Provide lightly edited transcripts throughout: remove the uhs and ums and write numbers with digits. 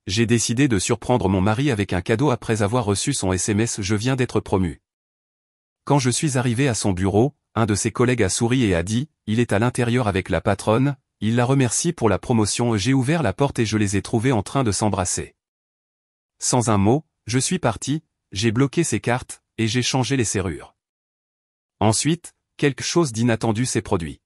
J'ai décidé de surprendre mon mari avec un cadeau après avoir reçu son SMS « Je viens d'être promu ». Quand je suis arrivé à son bureau, un de ses collègues a souri et a dit « Il est à l'intérieur avec la patronne, il la remercie pour la promotion ». J'ai ouvert la porte et je les ai trouvés en train de s'embrasser. Sans un mot, je suis parti, j'ai bloqué ses cartes, et j'ai changé les serrures. Ensuite, quelque chose d'inattendu s'est produit.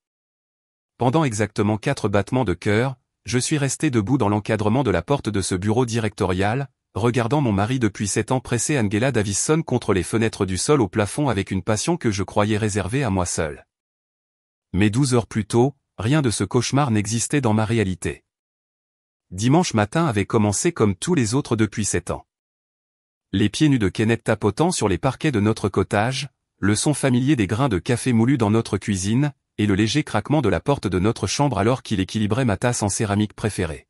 Pendant exactement 4 battements de cœur, je suis resté debout dans l'encadrement de la porte de ce bureau directorial, regardant mon mari depuis 7 ans presser Angela Davison contre les fenêtres du sol au plafond avec une passion que je croyais réservée à moi seul. Mais 12 heures plus tôt, rien de ce cauchemar n'existait dans ma réalité. Dimanche matin avait commencé comme tous les autres depuis 7 ans. Les pieds nus de Kenneth tapotant sur les parquets de notre cottage, le son familier des grains de café moulus dans notre cuisine, et le léger craquement de la porte de notre chambre alors qu'il équilibrait ma tasse en céramique préférée.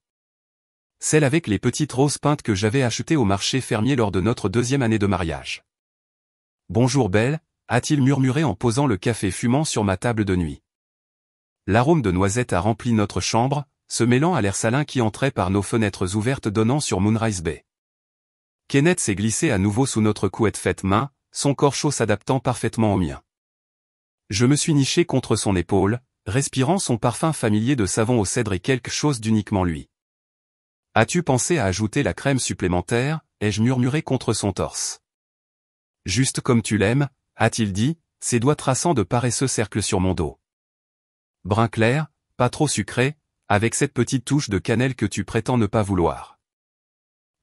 Celle avec les petites roses peintes que j'avais achetées au marché fermier lors de notre 2e année de mariage. « Bonjour Belle », a-t-il murmuré en posant le café fumant sur ma table de nuit. L'arôme de noisette a rempli notre chambre, se mêlant à l'air salin qui entrait par nos fenêtres ouvertes donnant sur Moonrise Bay. Kenneth s'est glissé à nouveau sous notre couette faite main, son corps chaud s'adaptant parfaitement au mien. Je me suis niché contre son épaule, respirant son parfum familier de savon au cèdre et quelque chose d'uniquement lui. « As-tu pensé à ajouter la crème supplémentaire » ai-je murmuré contre son torse. « Juste comme tu l'aimes » a-t-il dit, ses doigts traçant de paresseux cercles sur mon dos. « Brun clair, pas trop sucré, avec cette petite touche de cannelle que tu prétends ne pas vouloir. »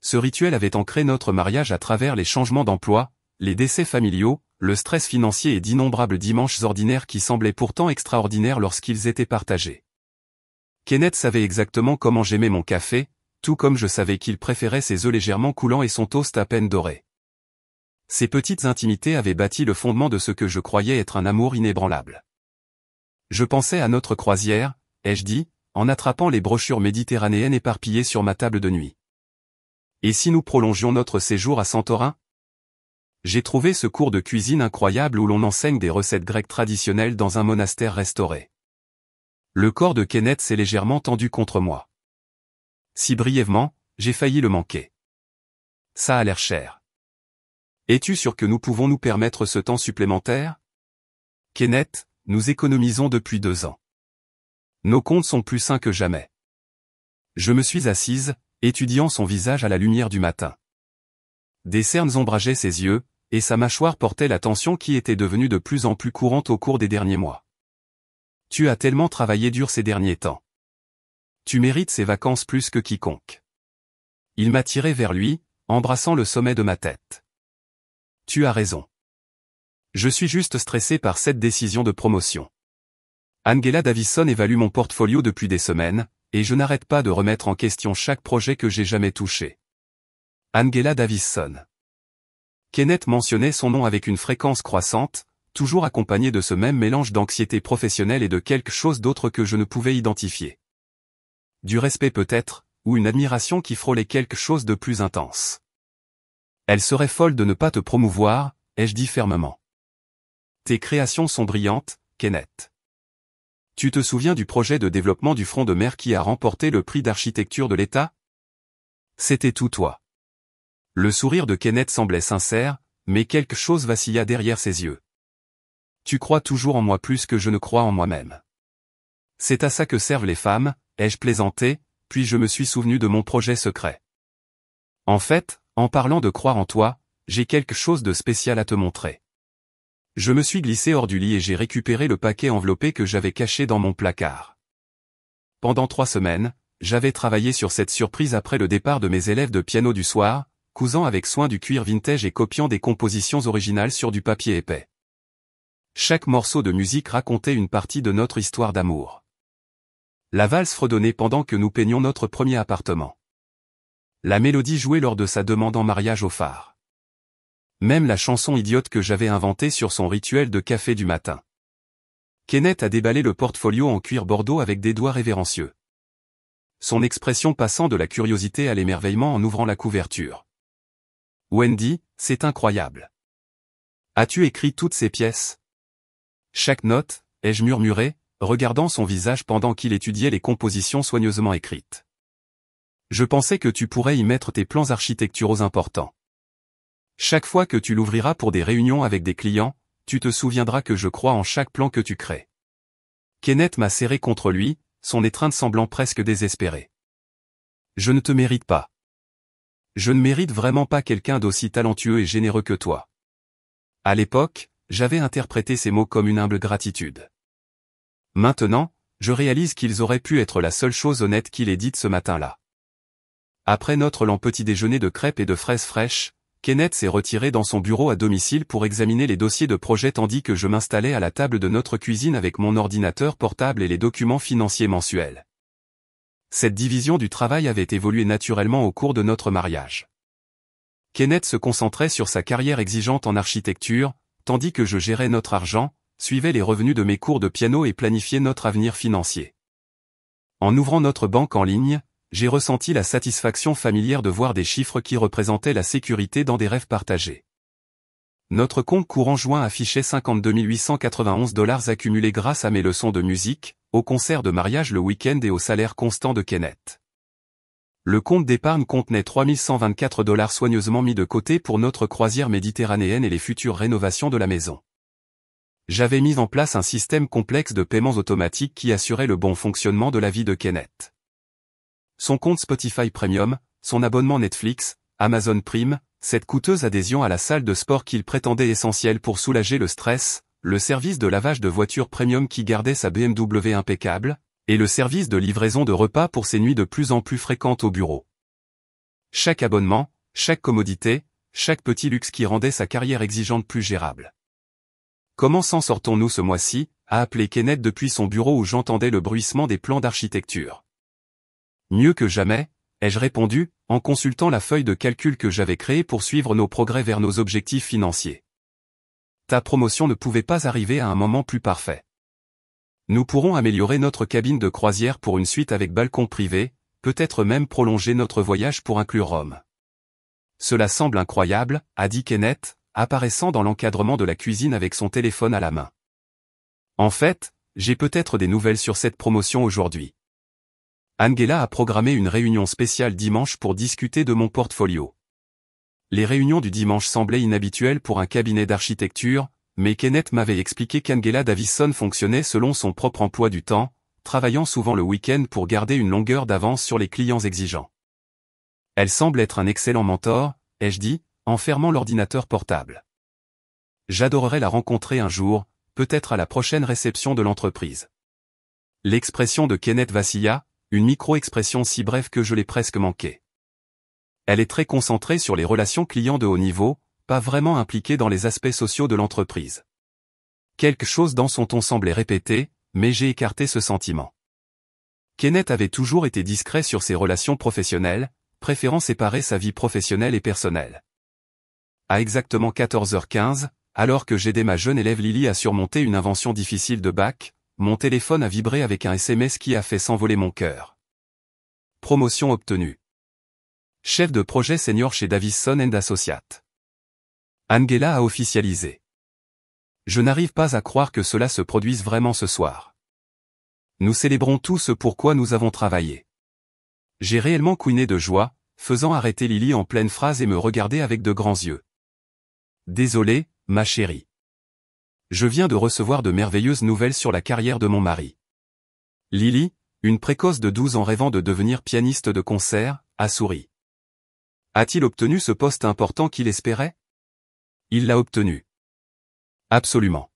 Ce rituel avait ancré notre mariage à travers les changements d'emploi, les décès familiaux, le stress financier et d'innombrables dimanches ordinaires qui semblaient pourtant extraordinaires lorsqu'ils étaient partagés. Kenneth savait exactement comment j'aimais mon café, tout comme je savais qu'il préférait ses œufs légèrement coulants et son toast à peine doré. Ces petites intimités avaient bâti le fondement de ce que je croyais être un amour inébranlable. Je pensais à notre croisière, ai-je dit, en attrapant les brochures méditerranéennes éparpillées sur ma table de nuit. Et si nous prolongions notre séjour à Santorin ? J'ai trouvé ce cours de cuisine incroyable où l'on enseigne des recettes grecques traditionnelles dans un monastère restauré. Le corps de Kenneth s'est légèrement tendu contre moi. Si brièvement, j'ai failli le manquer. Ça a l'air cher. Es-tu sûr que nous pouvons nous permettre ce temps supplémentaire ? Kenneth, nous économisons depuis 2 ans. Nos comptes sont plus sains que jamais. Je me suis assise, étudiant son visage à la lumière du matin. Des cernes ombrageaient ses yeux, et sa mâchoire portait la tension qui était devenue de plus en plus courante au cours des derniers mois. Tu as tellement travaillé dur ces derniers temps. Tu mérites ces vacances plus que quiconque. Il m'a tiré vers lui, embrassant le sommet de ma tête. Tu as raison. Je suis juste stressé par cette décision de promotion. Angela Davison évalue mon portfolio depuis des semaines, et je n'arrête pas de remettre en question chaque projet que j'ai jamais touché. Angela Davison. Kenneth mentionnait son nom avec une fréquence croissante, toujours accompagné de ce même mélange d'anxiété professionnelle et de quelque chose d'autre que je ne pouvais identifier. Du respect peut-être, ou une admiration qui frôlait quelque chose de plus intense. Elle serait folle de ne pas te promouvoir, ai-je dit fermement. Tes créations sont brillantes, Kenneth. Tu te souviens du projet de développement du front de mer qui a remporté le prix d'architecture de l'État ? C'était tout toi. Le sourire de Kenneth semblait sincère, mais quelque chose vacilla derrière ses yeux. Tu crois toujours en moi plus que je ne crois en moi-même. C'est à ça que servent les femmes, ai-je plaisanté, puis je me suis souvenu de mon projet secret. En fait, en parlant de croire en toi, j'ai quelque chose de spécial à te montrer. Je me suis glissé hors du lit et j'ai récupéré le paquet enveloppé que j'avais caché dans mon placard. Pendant 3 semaines, j'avais travaillé sur cette surprise après le départ de mes élèves de piano du soir, cousant avec soin du cuir vintage et copiant des compositions originales sur du papier épais. Chaque morceau de musique racontait une partie de notre histoire d'amour. La valse fredonnait pendant que nous peignions notre premier appartement. La mélodie jouait lors de sa demande en mariage au phare. Même la chanson idiote que j'avais inventée sur son rituel de café du matin. Kenneth a déballé le portfolio en cuir bordeaux avec des doigts révérencieux. Son expression passant de la curiosité à l'émerveillement en ouvrant la couverture. Wendy, c'est incroyable. As-tu écrit toutes ces pièces ? Chaque note, ai-je murmuré, regardant son visage pendant qu'il étudiait les compositions soigneusement écrites. Je pensais que tu pourrais y mettre tes plans architecturaux importants. Chaque fois que tu l'ouvriras pour des réunions avec des clients, tu te souviendras que je crois en chaque plan que tu crées. Kenneth m'a serré contre lui, son étreinte semblant presque désespérée. Je ne te mérite pas. Je ne mérite vraiment pas quelqu'un d'aussi talentueux et généreux que toi. À l'époque, j'avais interprété ces mots comme une humble gratitude. Maintenant, je réalise qu'ils auraient pu être la seule chose honnête qu'il ait dite ce matin-là. Après notre lent petit déjeuner de crêpes et de fraises fraîches, Kenneth s'est retiré dans son bureau à domicile pour examiner les dossiers de projet tandis que je m'installais à la table de notre cuisine avec mon ordinateur portable et les documents financiers mensuels. Cette division du travail avait évolué naturellement au cours de notre mariage. Kenneth se concentrait sur sa carrière exigeante en architecture, tandis que je gérais notre argent, suivais les revenus de mes cours de piano et planifiais notre avenir financier. En ouvrant notre banque en ligne, j'ai ressenti la satisfaction familière de voir des chiffres qui représentaient la sécurité dans des rêves partagés. Notre compte courant joint affichait 52 891 $ accumulés grâce à mes leçons de musique, au concert de mariage le week-end et au salaire constant de Kenneth. Le compte d'épargne contenait 3 124 $ soigneusement mis de côté pour notre croisière méditerranéenne et les futures rénovations de la maison. J'avais mis en place un système complexe de paiements automatiques qui assurait le bon fonctionnement de la vie de Kenneth. Son compte Spotify Premium, son abonnement Netflix, Amazon Prime, cette coûteuse adhésion à la salle de sport qu'il prétendait essentielle pour soulager le stress, le service de lavage de voiture premium qui gardait sa BMW impeccable, et le service de livraison de repas pour ses nuits de plus en plus fréquentes au bureau. Chaque abonnement, chaque commodité, chaque petit luxe qui rendait sa carrière exigeante plus gérable. Comment s'en sortons-nous ce mois-ci, a appelé Kenneth depuis son bureau où j'entendais le bruissement des plans d'architecture. Mieux que jamais, ai-je répondu, en consultant la feuille de calcul que j'avais créée pour suivre nos progrès vers nos objectifs financiers. Ta promotion ne pouvait pas arriver à un moment plus parfait. Nous pourrons améliorer notre cabine de croisière pour une suite avec balcon privé, peut-être même prolonger notre voyage pour inclure Rome. Cela semble incroyable, a dit Kenneth, apparaissant dans l'encadrement de la cuisine avec son téléphone à la main. En fait, j'ai peut-être des nouvelles sur cette promotion aujourd'hui. Angela a programmé une réunion spéciale dimanche pour discuter de mon portfolio. Les réunions du dimanche semblaient inhabituelles pour un cabinet d'architecture, mais Kenneth m'avait expliqué qu'Angela Davison fonctionnait selon son propre emploi du temps, travaillant souvent le week-end pour garder une longueur d'avance sur les clients exigeants. Elle semble être un excellent mentor, ai-je dit, en fermant l'ordinateur portable. J'adorerais la rencontrer un jour, peut-être à la prochaine réception de l'entreprise. L'expression de Kenneth vacilla, une micro-expression si brève que je l'ai presque manquée. Elle est très concentrée sur les relations clients de haut niveau, pas vraiment impliquée dans les aspects sociaux de l'entreprise. Quelque chose dans son ton semblait répéter, mais j'ai écarté ce sentiment. Kenneth avait toujours été discret sur ses relations professionnelles, préférant séparer sa vie professionnelle et personnelle. À exactement 14h15, alors que j'aidais ma jeune élève Lily à surmonter une invention difficile de bac, mon téléphone a vibré avec un SMS qui a fait s'envoler mon cœur. Promotion obtenue. Chef de projet senior chez Davison & Associates. Angela a officialisé. Je n'arrive pas à croire que cela se produise vraiment ce soir. Nous célébrons tout ce pourquoi nous avons travaillé. J'ai réellement couiné de joie, faisant arrêter Lily en pleine phrase et me regarder avec de grands yeux. Désolé, ma chérie. Je viens de recevoir de merveilleuses nouvelles sur la carrière de mon mari. Lily, une précoce de 12 ans rêvant de devenir pianiste de concert, a souri. A-t-il obtenu ce poste important qu'il espérait? Il l'a obtenu. Absolument.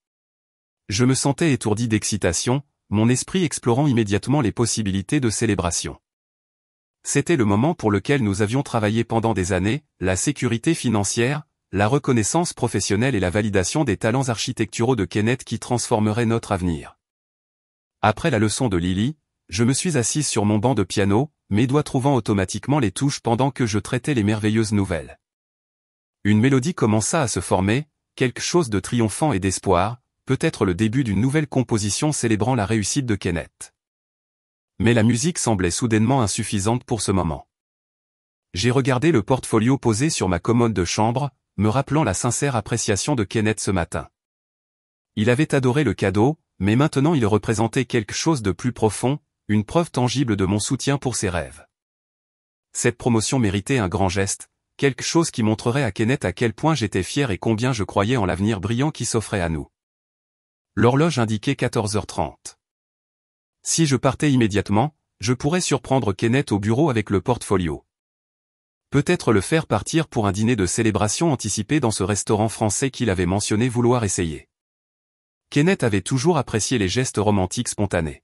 Je me sentais étourdi d'excitation, mon esprit explorant immédiatement les possibilités de célébration. C'était le moment pour lequel nous avions travaillé pendant des années, la sécurité financière, la reconnaissance professionnelle et la validation des talents architecturaux de Kenneth qui transformeraient notre avenir. Après la leçon de Lily, je me suis assise sur mon banc de piano, mes doigts trouvant automatiquement les touches pendant que je traitais les merveilleuses nouvelles. Une mélodie commença à se former, quelque chose de triomphant et d'espoir, peut-être le début d'une nouvelle composition célébrant la réussite de Kenneth. Mais la musique semblait soudainement insuffisante pour ce moment. J'ai regardé le portfolio posé sur ma commode de chambre, me rappelant la sincère appréciation de Kenneth ce matin. Il avait adoré le cadeau, mais maintenant il représentait quelque chose de plus profond, une preuve tangible de mon soutien pour ses rêves. Cette promotion méritait un grand geste, quelque chose qui montrerait à Kenneth à quel point j'étais fier et combien je croyais en l'avenir brillant qui s'offrait à nous. L'horloge indiquait 14h30. Si je partais immédiatement, je pourrais surprendre Kenneth au bureau avec le portfolio. Peut-être le faire partir pour un dîner de célébration anticipé dans ce restaurant français qu'il avait mentionné vouloir essayer. Kenneth avait toujours apprécié les gestes romantiques spontanés.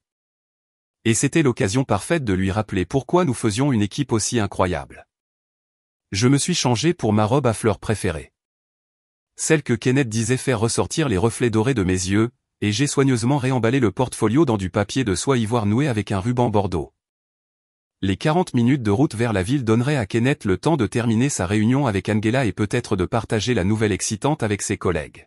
Et c'était l'occasion parfaite de lui rappeler pourquoi nous faisions une équipe aussi incroyable. Je me suis changé pour ma robe à fleurs préférée. Celle que Kenneth disait faire ressortir les reflets dorés de mes yeux, et j'ai soigneusement réemballé le portfolio dans du papier de soie ivoire noué avec un ruban bordeaux. Les 40 minutes de route vers la ville donneraient à Kenneth le temps de terminer sa réunion avec Angela et peut-être de partager la nouvelle excitante avec ses collègues.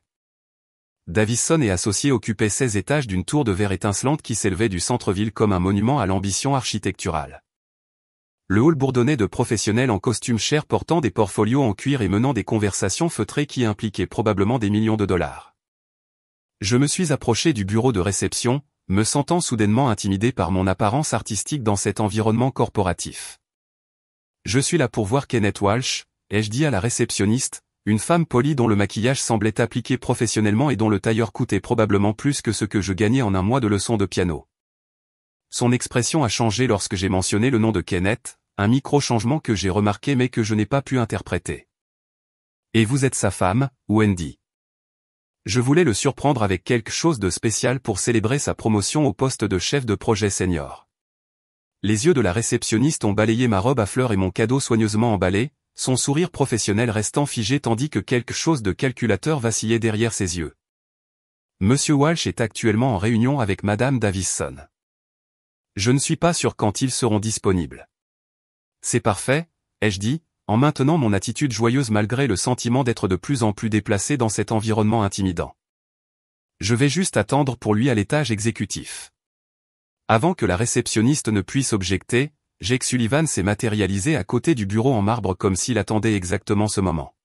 Davison et associés occupaient 16 étages d'une tour de verre étincelante qui s'élevait du centre-ville comme un monument à l'ambition architecturale. Le hall bourdonnait de professionnels en costume cher portant des portfolios en cuir et menant des conversations feutrées qui impliquaient probablement des millions de dollars. Je me suis approché du bureau de réception, me sentant soudainement intimidé par mon apparence artistique dans cet environnement corporatif. Je suis là pour voir Kenneth Walsh, ai-je dit à la réceptionniste, une femme polie dont le maquillage semblait appliqué professionnellement et dont le tailleur coûtait probablement plus que ce que je gagnais en un mois de leçons de piano. Son expression a changé lorsque j'ai mentionné le nom de Kenneth, un micro-changement que j'ai remarqué mais que je n'ai pas pu interpréter. Et vous êtes sa femme, Wendy. Je voulais le surprendre avec quelque chose de spécial pour célébrer sa promotion au poste de chef de projet senior. Les yeux de la réceptionniste ont balayé ma robe à fleurs et mon cadeau soigneusement emballé, son sourire professionnel restant figé tandis que quelque chose de calculateur vacillait derrière ses yeux. Monsieur Walsh est actuellement en réunion avec Madame Davison. Je ne suis pas sûr quand ils seront disponibles. C'est parfait, ai-je dit, en maintenant mon attitude joyeuse malgré le sentiment d'être de plus en plus déplacé dans cet environnement intimidant. Je vais juste attendre pour lui à l'étage exécutif. Avant que la réceptionniste ne puisse objecter, Jake Sullivan s'est matérialisé à côté du bureau en marbre comme s'il attendait exactement ce moment.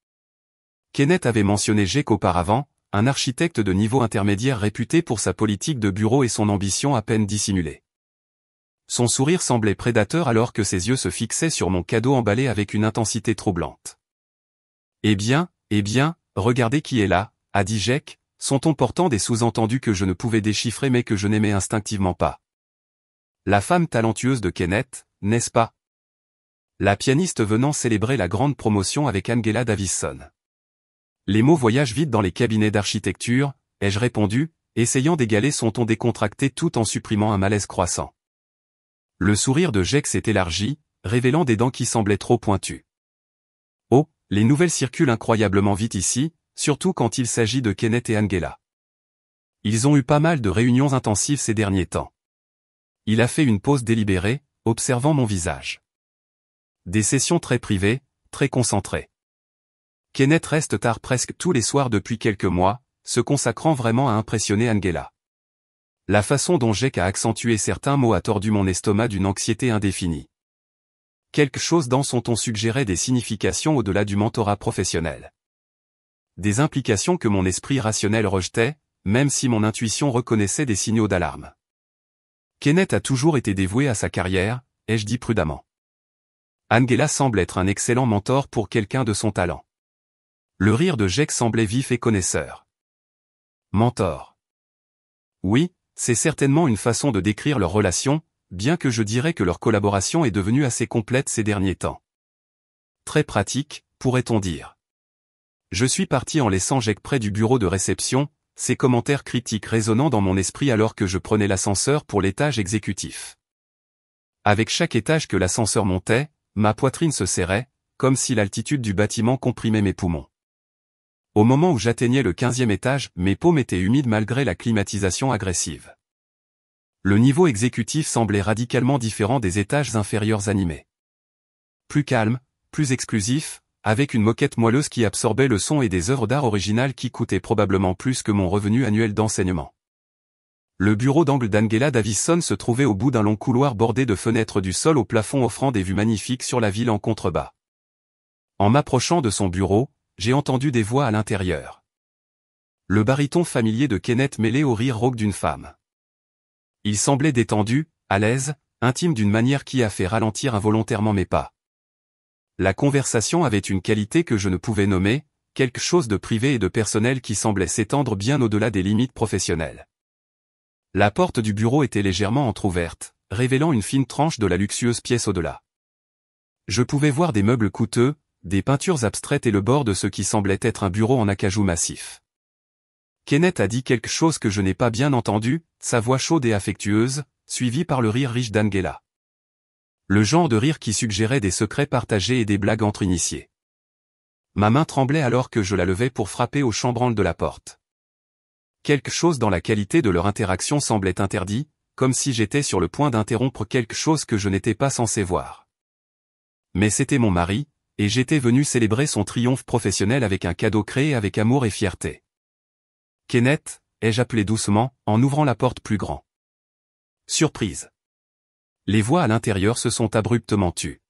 Kenneth avait mentionné Jake auparavant, un architecte de niveau intermédiaire réputé pour sa politique de bureau et son ambition à peine dissimulée. Son sourire semblait prédateur alors que ses yeux se fixaient sur mon cadeau emballé avec une intensité troublante. Eh bien, regardez qui est là, a dit Jake, son ton portant des sous-entendus que je ne pouvais déchiffrer mais que je n'aimais instinctivement pas. La femme talentueuse de Kenneth, n'est-ce pas? La pianiste venant célébrer la grande promotion avec Angela Davison. Les mots voyagent vite dans les cabinets d'architecture, ai-je répondu, essayant d'égaler son ton décontracté tout en supprimant un malaise croissant. Le sourire de Jake s'est élargi, révélant des dents qui semblaient trop pointues. Oh, les nouvelles circulent incroyablement vite ici, surtout quand il s'agit de Kenneth et Angela. Ils ont eu pas mal de réunions intensives ces derniers temps. Il a fait une pause délibérée, observant mon visage. Des sessions très privées, très concentrées. Kenneth reste tard presque tous les soirs depuis quelques mois, se consacrant vraiment à impressionner Angela. La façon dont Jake a accentué certains mots a tordu mon estomac d'une anxiété indéfinie. Quelque chose dans son ton suggérait des significations au-delà du mentorat professionnel. Des implications que mon esprit rationnel rejetait, même si mon intuition reconnaissait des signaux d'alarme. Kenneth a toujours été dévoué à sa carrière, ai-je dit prudemment. Angela semble être un excellent mentor pour quelqu'un de son talent. Le rire de Jake semblait vif et connaisseur. Mentor. Oui, c'est certainement une façon de décrire leur relation, bien que je dirais que leur collaboration est devenue assez complète ces derniers temps. Très pratique, pourrait-on dire. Je suis parti en laissant Jake près du bureau de réception, ses commentaires critiques résonnant dans mon esprit alors que je prenais l'ascenseur pour l'étage exécutif. Avec chaque étage que l'ascenseur montait, ma poitrine se serrait, comme si l'altitude du bâtiment comprimait mes poumons. Au moment où j'atteignais le 15e étage, mes paumes étaient humides malgré la climatisation agressive. Le niveau exécutif semblait radicalement différent des étages inférieurs animés. Plus calme, plus exclusif, avec une moquette moelleuse qui absorbait le son et des œuvres d'art originales qui coûtaient probablement plus que mon revenu annuel d'enseignement. Le bureau d'angle d'Angela Davison se trouvait au bout d'un long couloir bordé de fenêtres du sol au plafond offrant des vues magnifiques sur la ville en contrebas. En m'approchant de son bureau, j'ai entendu des voix à l'intérieur. Le baryton familier de Kenneth mêlé au rire rauque d'une femme. Il semblait détendu, à l'aise, intime d'une manière qui a fait ralentir involontairement mes pas. La conversation avait une qualité que je ne pouvais nommer, quelque chose de privé et de personnel qui semblait s'étendre bien au-delà des limites professionnelles. La porte du bureau était légèrement entr'ouverte, révélant une fine tranche de la luxueuse pièce au-delà. Je pouvais voir des meubles coûteux, des peintures abstraites et le bord de ce qui semblait être un bureau en acajou massif. Kenneth a dit quelque chose que je n'ai pas bien entendu, sa voix chaude et affectueuse, suivie par le rire riche d'Angela. Le genre de rire qui suggérait des secrets partagés et des blagues entre initiés. Ma main tremblait alors que je la levais pour frapper au chambranle de la porte. Quelque chose dans la qualité de leur interaction semblait interdit, comme si j'étais sur le point d'interrompre quelque chose que je n'étais pas censé voir. Mais c'était mon mari, et j'étais venu célébrer son triomphe professionnel avec un cadeau créé avec amour et fierté. Kenneth, ai-je appelé doucement, en ouvrant la porte plus grand. Surprise. Les voix à l'intérieur se sont abruptement tues.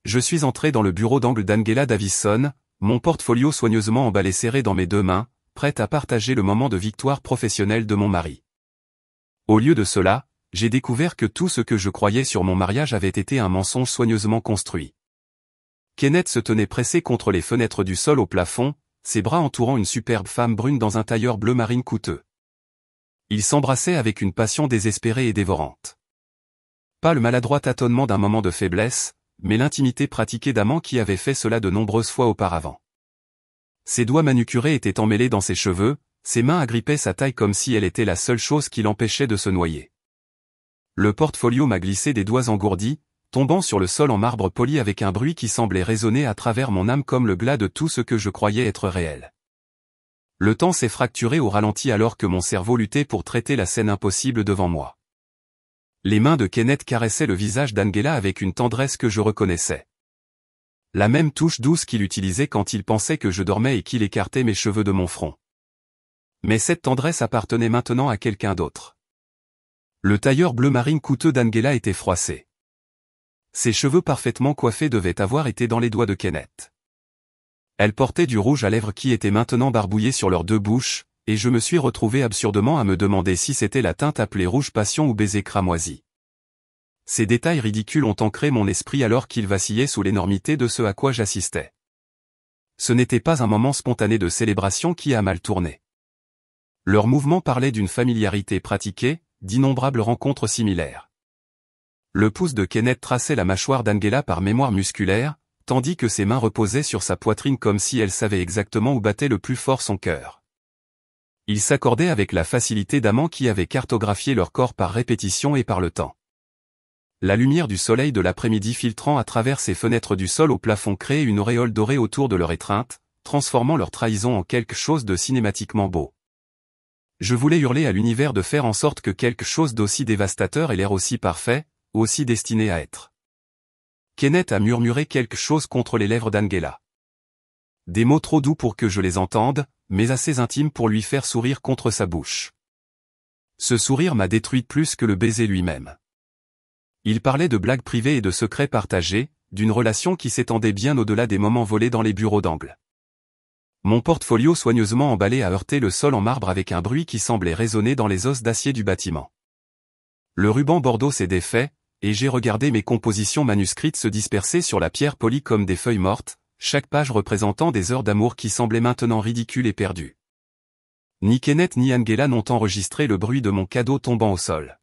Je suis entré dans le bureau d'angle d'Angela Davison, mon portfolio soigneusement emballé serré dans mes deux mains, prête à partager le moment de victoire professionnelle de mon mari. Au lieu de cela, j'ai découvert que tout ce que je croyais sur mon mariage avait été un mensonge soigneusement construit. Kenneth se tenait pressé contre les fenêtres du sol au plafond, ses bras entourant une superbe femme brune dans un tailleur bleu marine coûteux. Ils s'embrassaient avec une passion désespérée et dévorante. Pas le maladroit tâtonnement d'un moment de faiblesse, mais l'intimité pratiquée d'amants qui avait fait cela de nombreuses fois auparavant. Ses doigts manucurés étaient emmêlés dans ses cheveux, ses mains agrippaient sa taille comme si elle était la seule chose qui l'empêchait de se noyer. Le portfolio m'a glissé des doigts engourdis, tombant sur le sol en marbre poli avec un bruit qui semblait résonner à travers mon âme comme le glas de tout ce que je croyais être réel. Le temps s'est fracturé au ralenti alors que mon cerveau luttait pour traiter la scène impossible devant moi. Les mains de Kenneth caressaient le visage d'Angela avec une tendresse que je reconnaissais. La même touche douce qu'il utilisait quand il pensait que je dormais et qu'il écartait mes cheveux de mon front. Mais cette tendresse appartenait maintenant à quelqu'un d'autre. Le tailleur bleu marine coûteux d'Angela était froissé. Ses cheveux parfaitement coiffés devaient avoir été dans les doigts de Kenneth. Elle portait du rouge à lèvres qui était maintenant barbouillé sur leurs deux bouches, et je me suis retrouvé absurdement à me demander si c'était la teinte appelée rouge passion ou baiser cramoisi. Ces détails ridicules ont ancré mon esprit alors qu'il vacillait sous l'énormité de ce à quoi j'assistais. Ce n'était pas un moment spontané de célébration qui a mal tourné. Leurs mouvements parlaient d'une familiarité pratiquée, d'innombrables rencontres similaires. Le pouce de Kenneth traçait la mâchoire d'Angela par mémoire musculaire, tandis que ses mains reposaient sur sa poitrine comme si elle savait exactement où battait le plus fort son cœur. Ils s'accordaient avec la facilité d'amants qui avaient cartographié leur corps par répétition et par le temps. La lumière du soleil de l'après-midi filtrant à travers ces fenêtres du sol au plafond créait une auréole dorée autour de leur étreinte, transformant leur trahison en quelque chose de cinématiquement beau. Je voulais hurler à l'univers de faire en sorte que quelque chose d'aussi dévastateur ait l'air aussi parfait, aussi destiné à être. Kenneth a murmuré quelque chose contre les lèvres d'Angela. Des mots trop doux pour que je les entende, mais assez intimes pour lui faire sourire contre sa bouche. Ce sourire m'a détruit plus que le baiser lui-même. Il parlait de blagues privées et de secrets partagés, d'une relation qui s'étendait bien au-delà des moments volés dans les bureaux d'angle. Mon portfolio soigneusement emballé a heurté le sol en marbre avec un bruit qui semblait résonner dans les os d'acier du bâtiment. Le ruban bordeaux s'est défait, et j'ai regardé mes compositions manuscrites se disperser sur la pierre polie comme des feuilles mortes, chaque page représentant des heures d'amour qui semblaient maintenant ridicules et perdues. Ni Kenneth ni Angela n'ont enregistré le bruit de mon cadeau tombant au sol.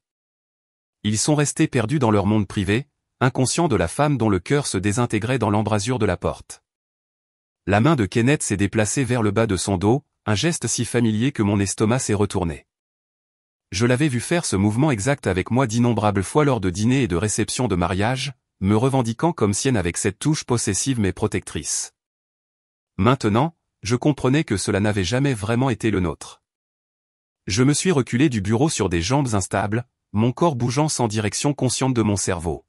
Ils sont restés perdus dans leur monde privé, inconscients de la femme dont le cœur se désintégrait dans l'embrasure de la porte. La main de Kenneth s'est déplacée vers le bas de son dos, un geste si familier que mon estomac s'est retourné. Je l'avais vu faire ce mouvement exact avec moi d'innombrables fois lors de dîners et de réceptions de mariage, me revendiquant comme sienne avec cette touche possessive mais protectrice. Maintenant, je comprenais que cela n'avait jamais vraiment été le nôtre. Je me suis reculé du bureau sur des jambes instables, mon corps bougeant sans direction consciente de mon cerveau.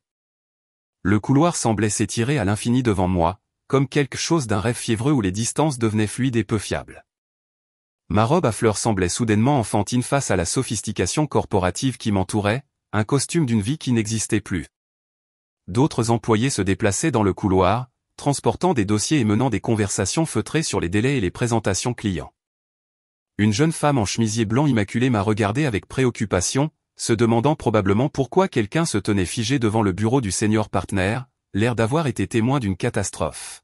Le couloir semblait s'étirer à l'infini devant moi, comme quelque chose d'un rêve fiévreux où les distances devenaient fluides et peu fiables. Ma robe à fleurs semblait soudainement enfantine face à la sophistication corporative qui m'entourait, un costume d'une vie qui n'existait plus. D'autres employés se déplaçaient dans le couloir, transportant des dossiers et menant des conversations feutrées sur les délais et les présentations clients. Une jeune femme en chemisier blanc immaculé m'a regardé avec préoccupation, se demandant probablement pourquoi quelqu'un se tenait figé devant le bureau du senior partner, l'air d'avoir été témoin d'une catastrophe.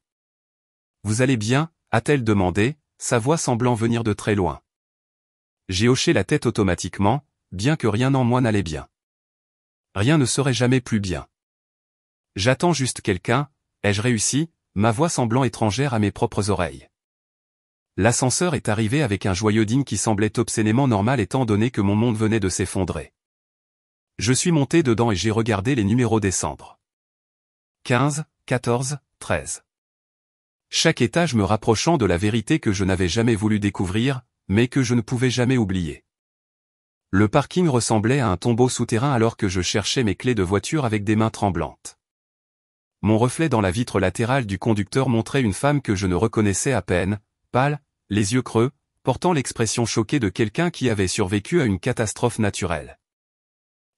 « Vous allez bien ?» a-t-elle demandé, sa voix semblant venir de très loin. J'ai hoché la tête automatiquement, bien que rien en moi n'allait bien. Rien ne serait jamais plus bien. J'attends juste quelqu'un, ai-je réussi, ma voix semblant étrangère à mes propres oreilles. L'ascenseur est arrivé avec un joyeux ding qui semblait obscénément normal étant donné que mon monde venait de s'effondrer. Je suis monté dedans et j'ai regardé les numéros descendre. 15, 14, 13. Chaque étage me rapprochant de la vérité que je n'avais jamais voulu découvrir, mais que je ne pouvais jamais oublier. Le parking ressemblait à un tombeau souterrain alors que je cherchais mes clés de voiture avec des mains tremblantes. Mon reflet dans la vitre latérale du conducteur montrait une femme que je ne reconnaissais à peine, pâle, les yeux creux, portant l'expression choquée de quelqu'un qui avait survécu à une catastrophe naturelle.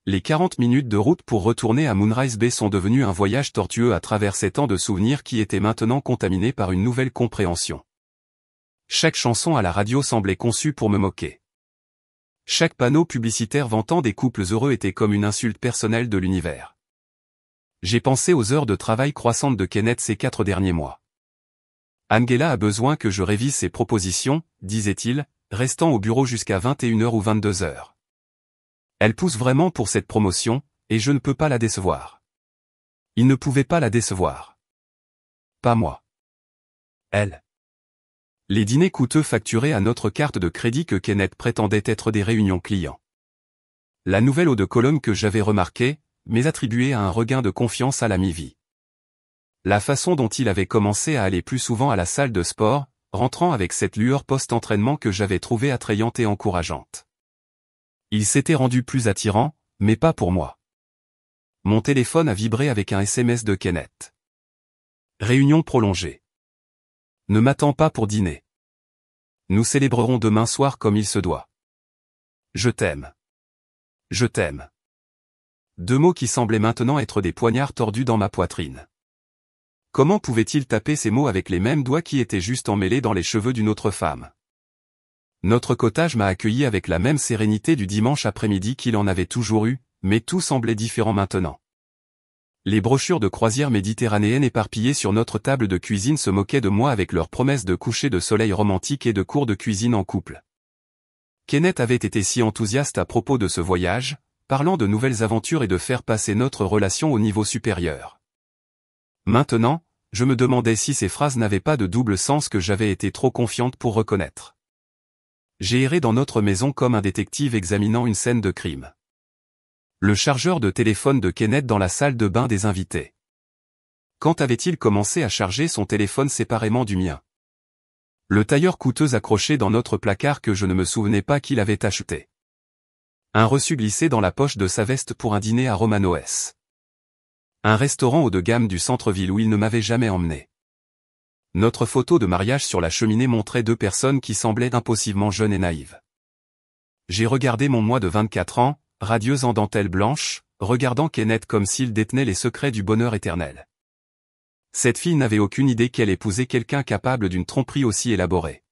Les 40 minutes de route pour retourner à Moonrise Bay sont devenues un voyage tortueux à travers ces temps de souvenirs qui étaient maintenant contaminés par une nouvelle compréhension. Chaque chanson à la radio semblait conçue pour me moquer. Chaque panneau publicitaire vantant des couples heureux était comme une insulte personnelle de l'univers. J'ai pensé aux heures de travail croissantes de Kenneth ces 4 derniers mois. Angela a besoin que je révise ses propositions, disait-il, restant au bureau jusqu'à 21h ou 22h. Elle pousse vraiment pour cette promotion, et je ne peux pas la décevoir. Il ne pouvait pas la décevoir. Pas moi. Elle. Les dîners coûteux facturés à notre carte de crédit que Kenneth prétendait être des réunions clients. La nouvelle eau de Cologne que j'avais remarquée, mais attribuée à un regain de confiance à la mi-vie. La façon dont il avait commencé à aller plus souvent à la salle de sport, rentrant avec cette lueur post-entraînement que j'avais trouvée attrayante et encourageante. Il s'était rendu plus attirant, mais pas pour moi. Mon téléphone a vibré avec un SMS de Kenneth. Réunion prolongée. Ne m'attends pas pour dîner. Nous célébrerons demain soir comme il se doit. Je t'aime. Je t'aime. 2 mots qui semblaient maintenant être des poignards tordus dans ma poitrine. Comment pouvait-il taper ces mots avec les mêmes doigts qui étaient juste emmêlés dans les cheveux d'une autre femme? Notre cottage m'a accueilli avec la même sérénité du dimanche après-midi qu'il en avait toujours eu, mais tout semblait différent maintenant. Les brochures de croisière méditerranéenne éparpillées sur notre table de cuisine se moquaient de moi avec leurs promesses de coucher de soleil romantique et de cours de cuisine en couple. Kenneth avait été si enthousiaste à propos de ce voyage, parlant de nouvelles aventures et de faire passer notre relation au niveau supérieur. Maintenant, je me demandais si ces phrases n'avaient pas de double sens que j'avais été trop confiante pour reconnaître. J'ai erré dans notre maison comme un détective examinant une scène de crime. Le chargeur de téléphone de Kenneth dans la salle de bain des invités. Quand avait-il commencé à charger son téléphone séparément du mien? Le tailleur coûteux accroché dans notre placard que je ne me souvenais pas qu'il avait acheté. Un reçu glissé dans la poche de sa veste pour un dîner à Romanoès. Un restaurant haut de gamme du centre-ville où il ne m'avait jamais emmené. Notre photo de mariage sur la cheminée montrait 2 personnes qui semblaient impossiblement jeunes et naïves. J'ai regardé mon moi de 24 ans, radieuse en dentelle blanche, regardant Kenneth comme s'il détenait les secrets du bonheur éternel. Cette fille n'avait aucune idée qu'elle épousait quelqu'un capable d'une tromperie aussi élaborée.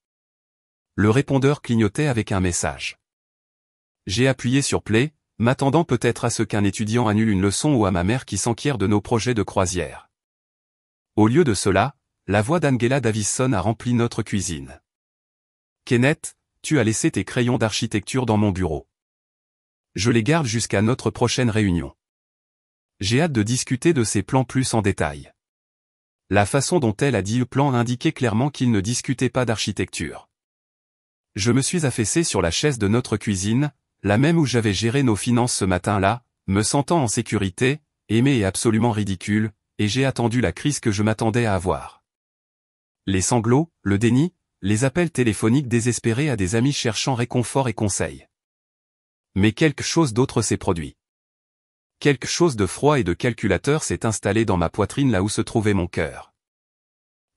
Le répondeur clignotait avec un message. J'ai appuyé sur play, m'attendant peut-être à ce qu'un étudiant annule une leçon ou à ma mère qui s'enquiert de nos projets de croisière. Au lieu de cela, la voix d'Angela Davison a rempli notre cuisine. Kenneth, tu as laissé tes crayons d'architecture dans mon bureau. Je les garde jusqu'à notre prochaine réunion. J'ai hâte de discuter de ces plans plus en détail. La façon dont elle a dit le plan indiquait clairement qu'il ne discutait pas d'architecture. Je me suis affaissé sur la chaise de notre cuisine, la même où j'avais géré nos finances ce matin-là, me sentant en sécurité, aimé et absolument ridicule, et j'ai attendu la crise que je m'attendais à avoir. Les sanglots, le déni, les appels téléphoniques désespérés à des amis cherchant réconfort et conseil. Mais quelque chose d'autre s'est produit. Quelque chose de froid et de calculateur s'est installé dans ma poitrine là où se trouvait mon cœur.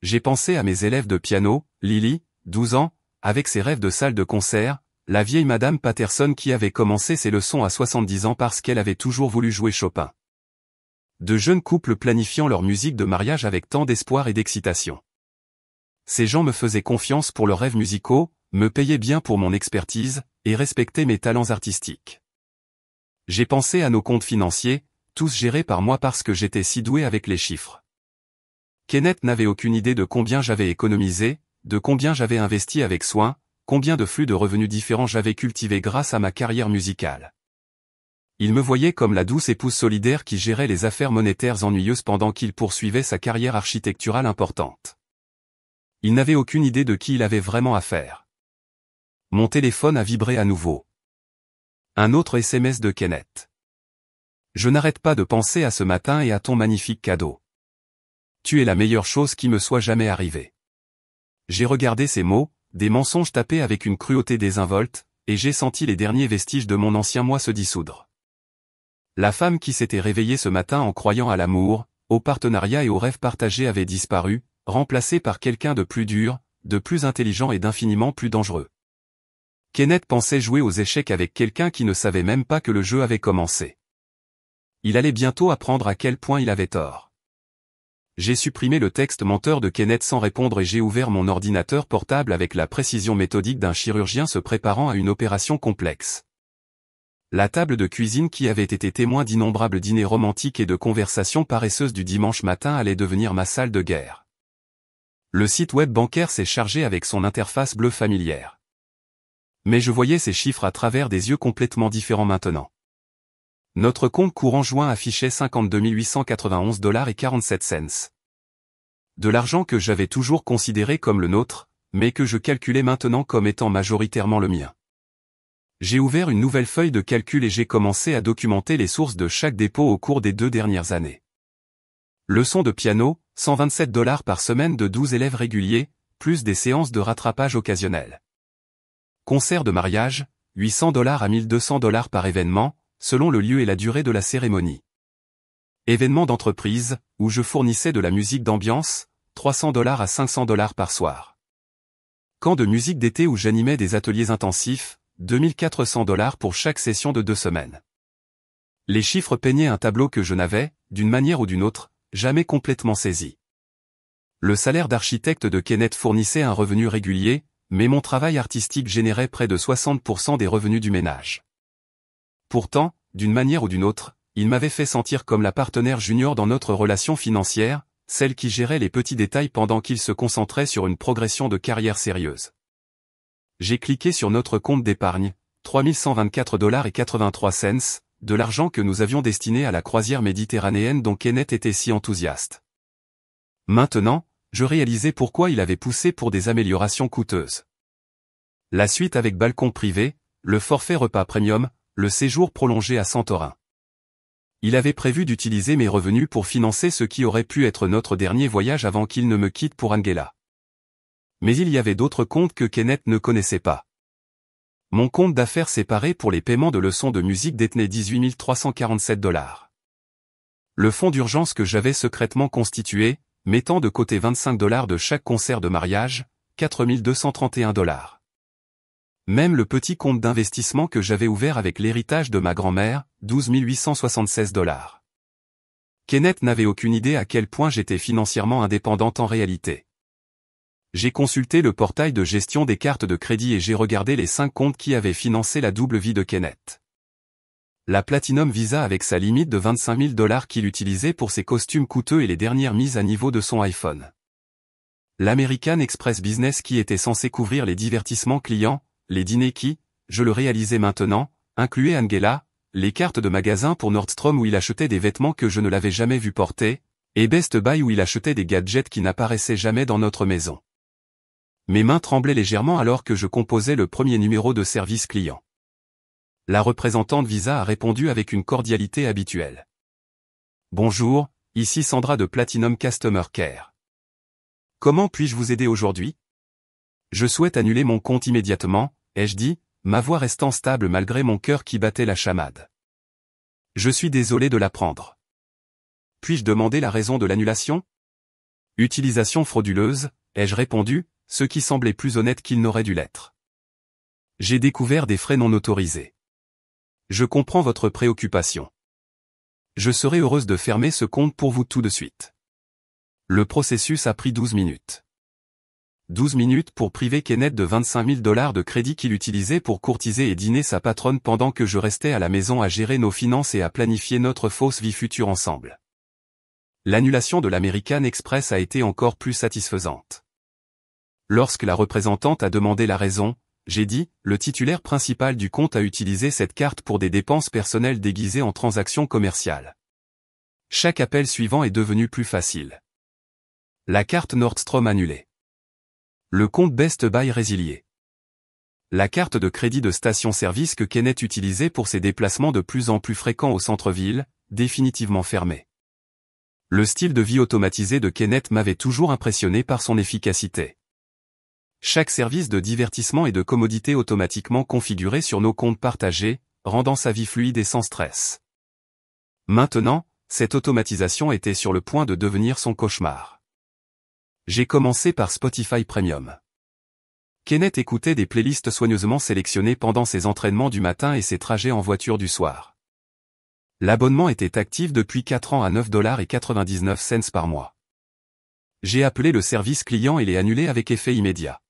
J'ai pensé à mes élèves de piano, Lily, 12 ans, avec ses rêves de salle de concert, la vieille Madame Patterson qui avait commencé ses leçons à 70 ans parce qu'elle avait toujours voulu jouer Chopin. De jeunes couples planifiant leur musique de mariage avec tant d'espoir et d'excitation. Ces gens me faisaient confiance pour leurs rêves musicaux, me payaient bien pour mon expertise, et respectaient mes talents artistiques. J'ai pensé à nos comptes financiers, tous gérés par moi parce que j'étais si doué avec les chiffres. Kenneth n'avait aucune idée de combien j'avais économisé, de combien j'avais investi avec soin, combien de flux de revenus différents j'avais cultivé grâce à ma carrière musicale. Il me voyait comme la douce épouse solidaire qui gérait les affaires monétaires ennuyeuses pendant qu'il poursuivait sa carrière architecturale importante. Il n'avait aucune idée de qui il avait vraiment affaire. Mon téléphone a vibré à nouveau. Un autre SMS de Kenneth. Je n'arrête pas de penser à ce matin et à ton magnifique cadeau. Tu es la meilleure chose qui me soit jamais arrivée. J'ai regardé ces mots, des mensonges tapés avec une cruauté désinvolte, et j'ai senti les derniers vestiges de mon ancien moi se dissoudre. La femme qui s'était réveillée ce matin en croyant à l'amour, au partenariat et aux rêves partagés avait disparu, remplacée par quelqu'un de plus dur, de plus intelligent et d'infiniment plus dangereux. Kenneth pensait jouer aux échecs avec quelqu'un qui ne savait même pas que le jeu avait commencé. Il allait bientôt apprendre à quel point il avait tort. J'ai supprimé le texte menteur de Kenneth sans répondre et j'ai ouvert mon ordinateur portable avec la précision méthodique d'un chirurgien se préparant à une opération complexe. La table de cuisine qui avait été témoin d'innombrables dîners romantiques et de conversations paresseuses du dimanche matin allait devenir ma salle de guerre. Le site web bancaire s'est chargé avec son interface bleue familière. Mais je voyais ces chiffres à travers des yeux complètement différents maintenant. Notre compte courant juin affichait 52 891 $ et 47 cents. De l'argent que j'avais toujours considéré comme le nôtre, mais que je calculais maintenant comme étant majoritairement le mien. J'ai ouvert une nouvelle feuille de calcul et j'ai commencé à documenter les sources de chaque dépôt au cours des 2 dernières années. Leçon de piano, 127 $ par semaine de 12 élèves réguliers, plus des séances de rattrapage occasionnelles. Concert de mariage, 800 $ à 1200 $ par événement, selon le lieu et la durée de la cérémonie. Événement d'entreprise, où je fournissais de la musique d'ambiance, 300 $ à 500 $ par soir. Camp de musique d'été où j'animais des ateliers intensifs, 2400 $ pour chaque session de 2 semaines. Les chiffres peignaient un tableau que je n'avais, d'une manière ou d'une autre, jamais complètement saisi. Le salaire d'architecte de Kenneth fournissait un revenu régulier, mais mon travail artistique générait près de 60% des revenus du ménage. Pourtant, d'une manière ou d'une autre, il m'avait fait sentir comme la partenaire junior dans notre relation financière, celle qui gérait les petits détails pendant qu'il se concentrait sur une progression de carrière sérieuse. J'ai cliqué sur notre compte d'épargne, 3124 $ et 83 cents, de l'argent que nous avions destiné à la croisière méditerranéenne dont Kenneth était si enthousiaste. Maintenant, je réalisais pourquoi il avait poussé pour des améliorations coûteuses. La suite avec balcon privé, le forfait repas premium, le séjour prolongé à Santorin. Il avait prévu d'utiliser mes revenus pour financer ce qui aurait pu être notre dernier voyage avant qu'il ne me quitte pour Anguilla. Mais il y avait d'autres comptes que Kenneth ne connaissait pas. Mon compte d'affaires séparé pour les paiements de leçons de musique détenait 18 347 $. Le fonds d'urgence que j'avais secrètement constitué, mettant de côté 25 $ de chaque concert de mariage, 4 231 $. Même le petit compte d'investissement que j'avais ouvert avec l'héritage de ma grand-mère, 12 876 $. Kenneth n'avait aucune idée à quel point j'étais financièrement indépendante en réalité. J'ai consulté le portail de gestion des cartes de crédit et j'ai regardé les 5 comptes qui avaient financé la double vie de Kenneth. La Platinum Visa avec sa limite de 25 000 $ qu'il utilisait pour ses costumes coûteux et les dernières mises à niveau de son iPhone. L'American Express Business qui était censé couvrir les divertissements clients, les dîners qui, je le réalisais maintenant, incluaient Anguilla, les cartes de magasin pour Nordstrom où il achetait des vêtements que je ne l'avais jamais vu porter, et Best Buy où il achetait des gadgets qui n'apparaissaient jamais dans notre maison. Mes mains tremblaient légèrement alors que je composais le premier numéro de service client. La représentante Visa a répondu avec une cordialité habituelle. Bonjour, ici Sandra de Platinum Customer Care. Comment puis-je vous aider aujourd'hui? Je souhaite annuler mon compte immédiatement, ai-je dit, ma voix restant stable malgré mon cœur qui battait la chamade. Je suis désolé de l'apprendre. Puis-je demander la raison de l'annulation? Utilisation frauduleuse, ai-je répondu, ce qui semblait plus honnête qu'il n'aurait dû l'être. J'ai découvert des frais non autorisés. Je comprends votre préoccupation. Je serai heureuse de fermer ce compte pour vous tout de suite. Le processus a pris 12 minutes. 12 minutes pour priver Kenneth de 25 000 $ de crédit qu'il utilisait pour courtiser et dîner sa patronne pendant que je restais à la maison à gérer nos finances et à planifier notre fausse vie future ensemble. L'annulation de l'American Express a été encore plus satisfaisante. Lorsque la représentante a demandé la raison, j'ai dit, le titulaire principal du compte a utilisé cette carte pour des dépenses personnelles déguisées en transactions commerciales. Chaque appel suivant est devenu plus facile. La carte Nordstrom annulée. Le compte Best Buy résilié. La carte de crédit de station-service que Kenneth utilisait pour ses déplacements de plus en plus fréquents au centre-ville, définitivement fermée. Le style de vie automatisé de Kenneth m'avait toujours impressionné par son efficacité. Chaque service de divertissement et de commodité automatiquement configuré sur nos comptes partagés, rendant sa vie fluide et sans stress. Maintenant, cette automatisation était sur le point de devenir son cauchemar. J'ai commencé par Spotify Premium. Kenneth écoutait des playlists soigneusement sélectionnées pendant ses entraînements du matin et ses trajets en voiture du soir. L'abonnement était actif depuis 4 ans à 9,99 $ par mois. J'ai appelé le service client et l'ai annulé avec effet immédiat.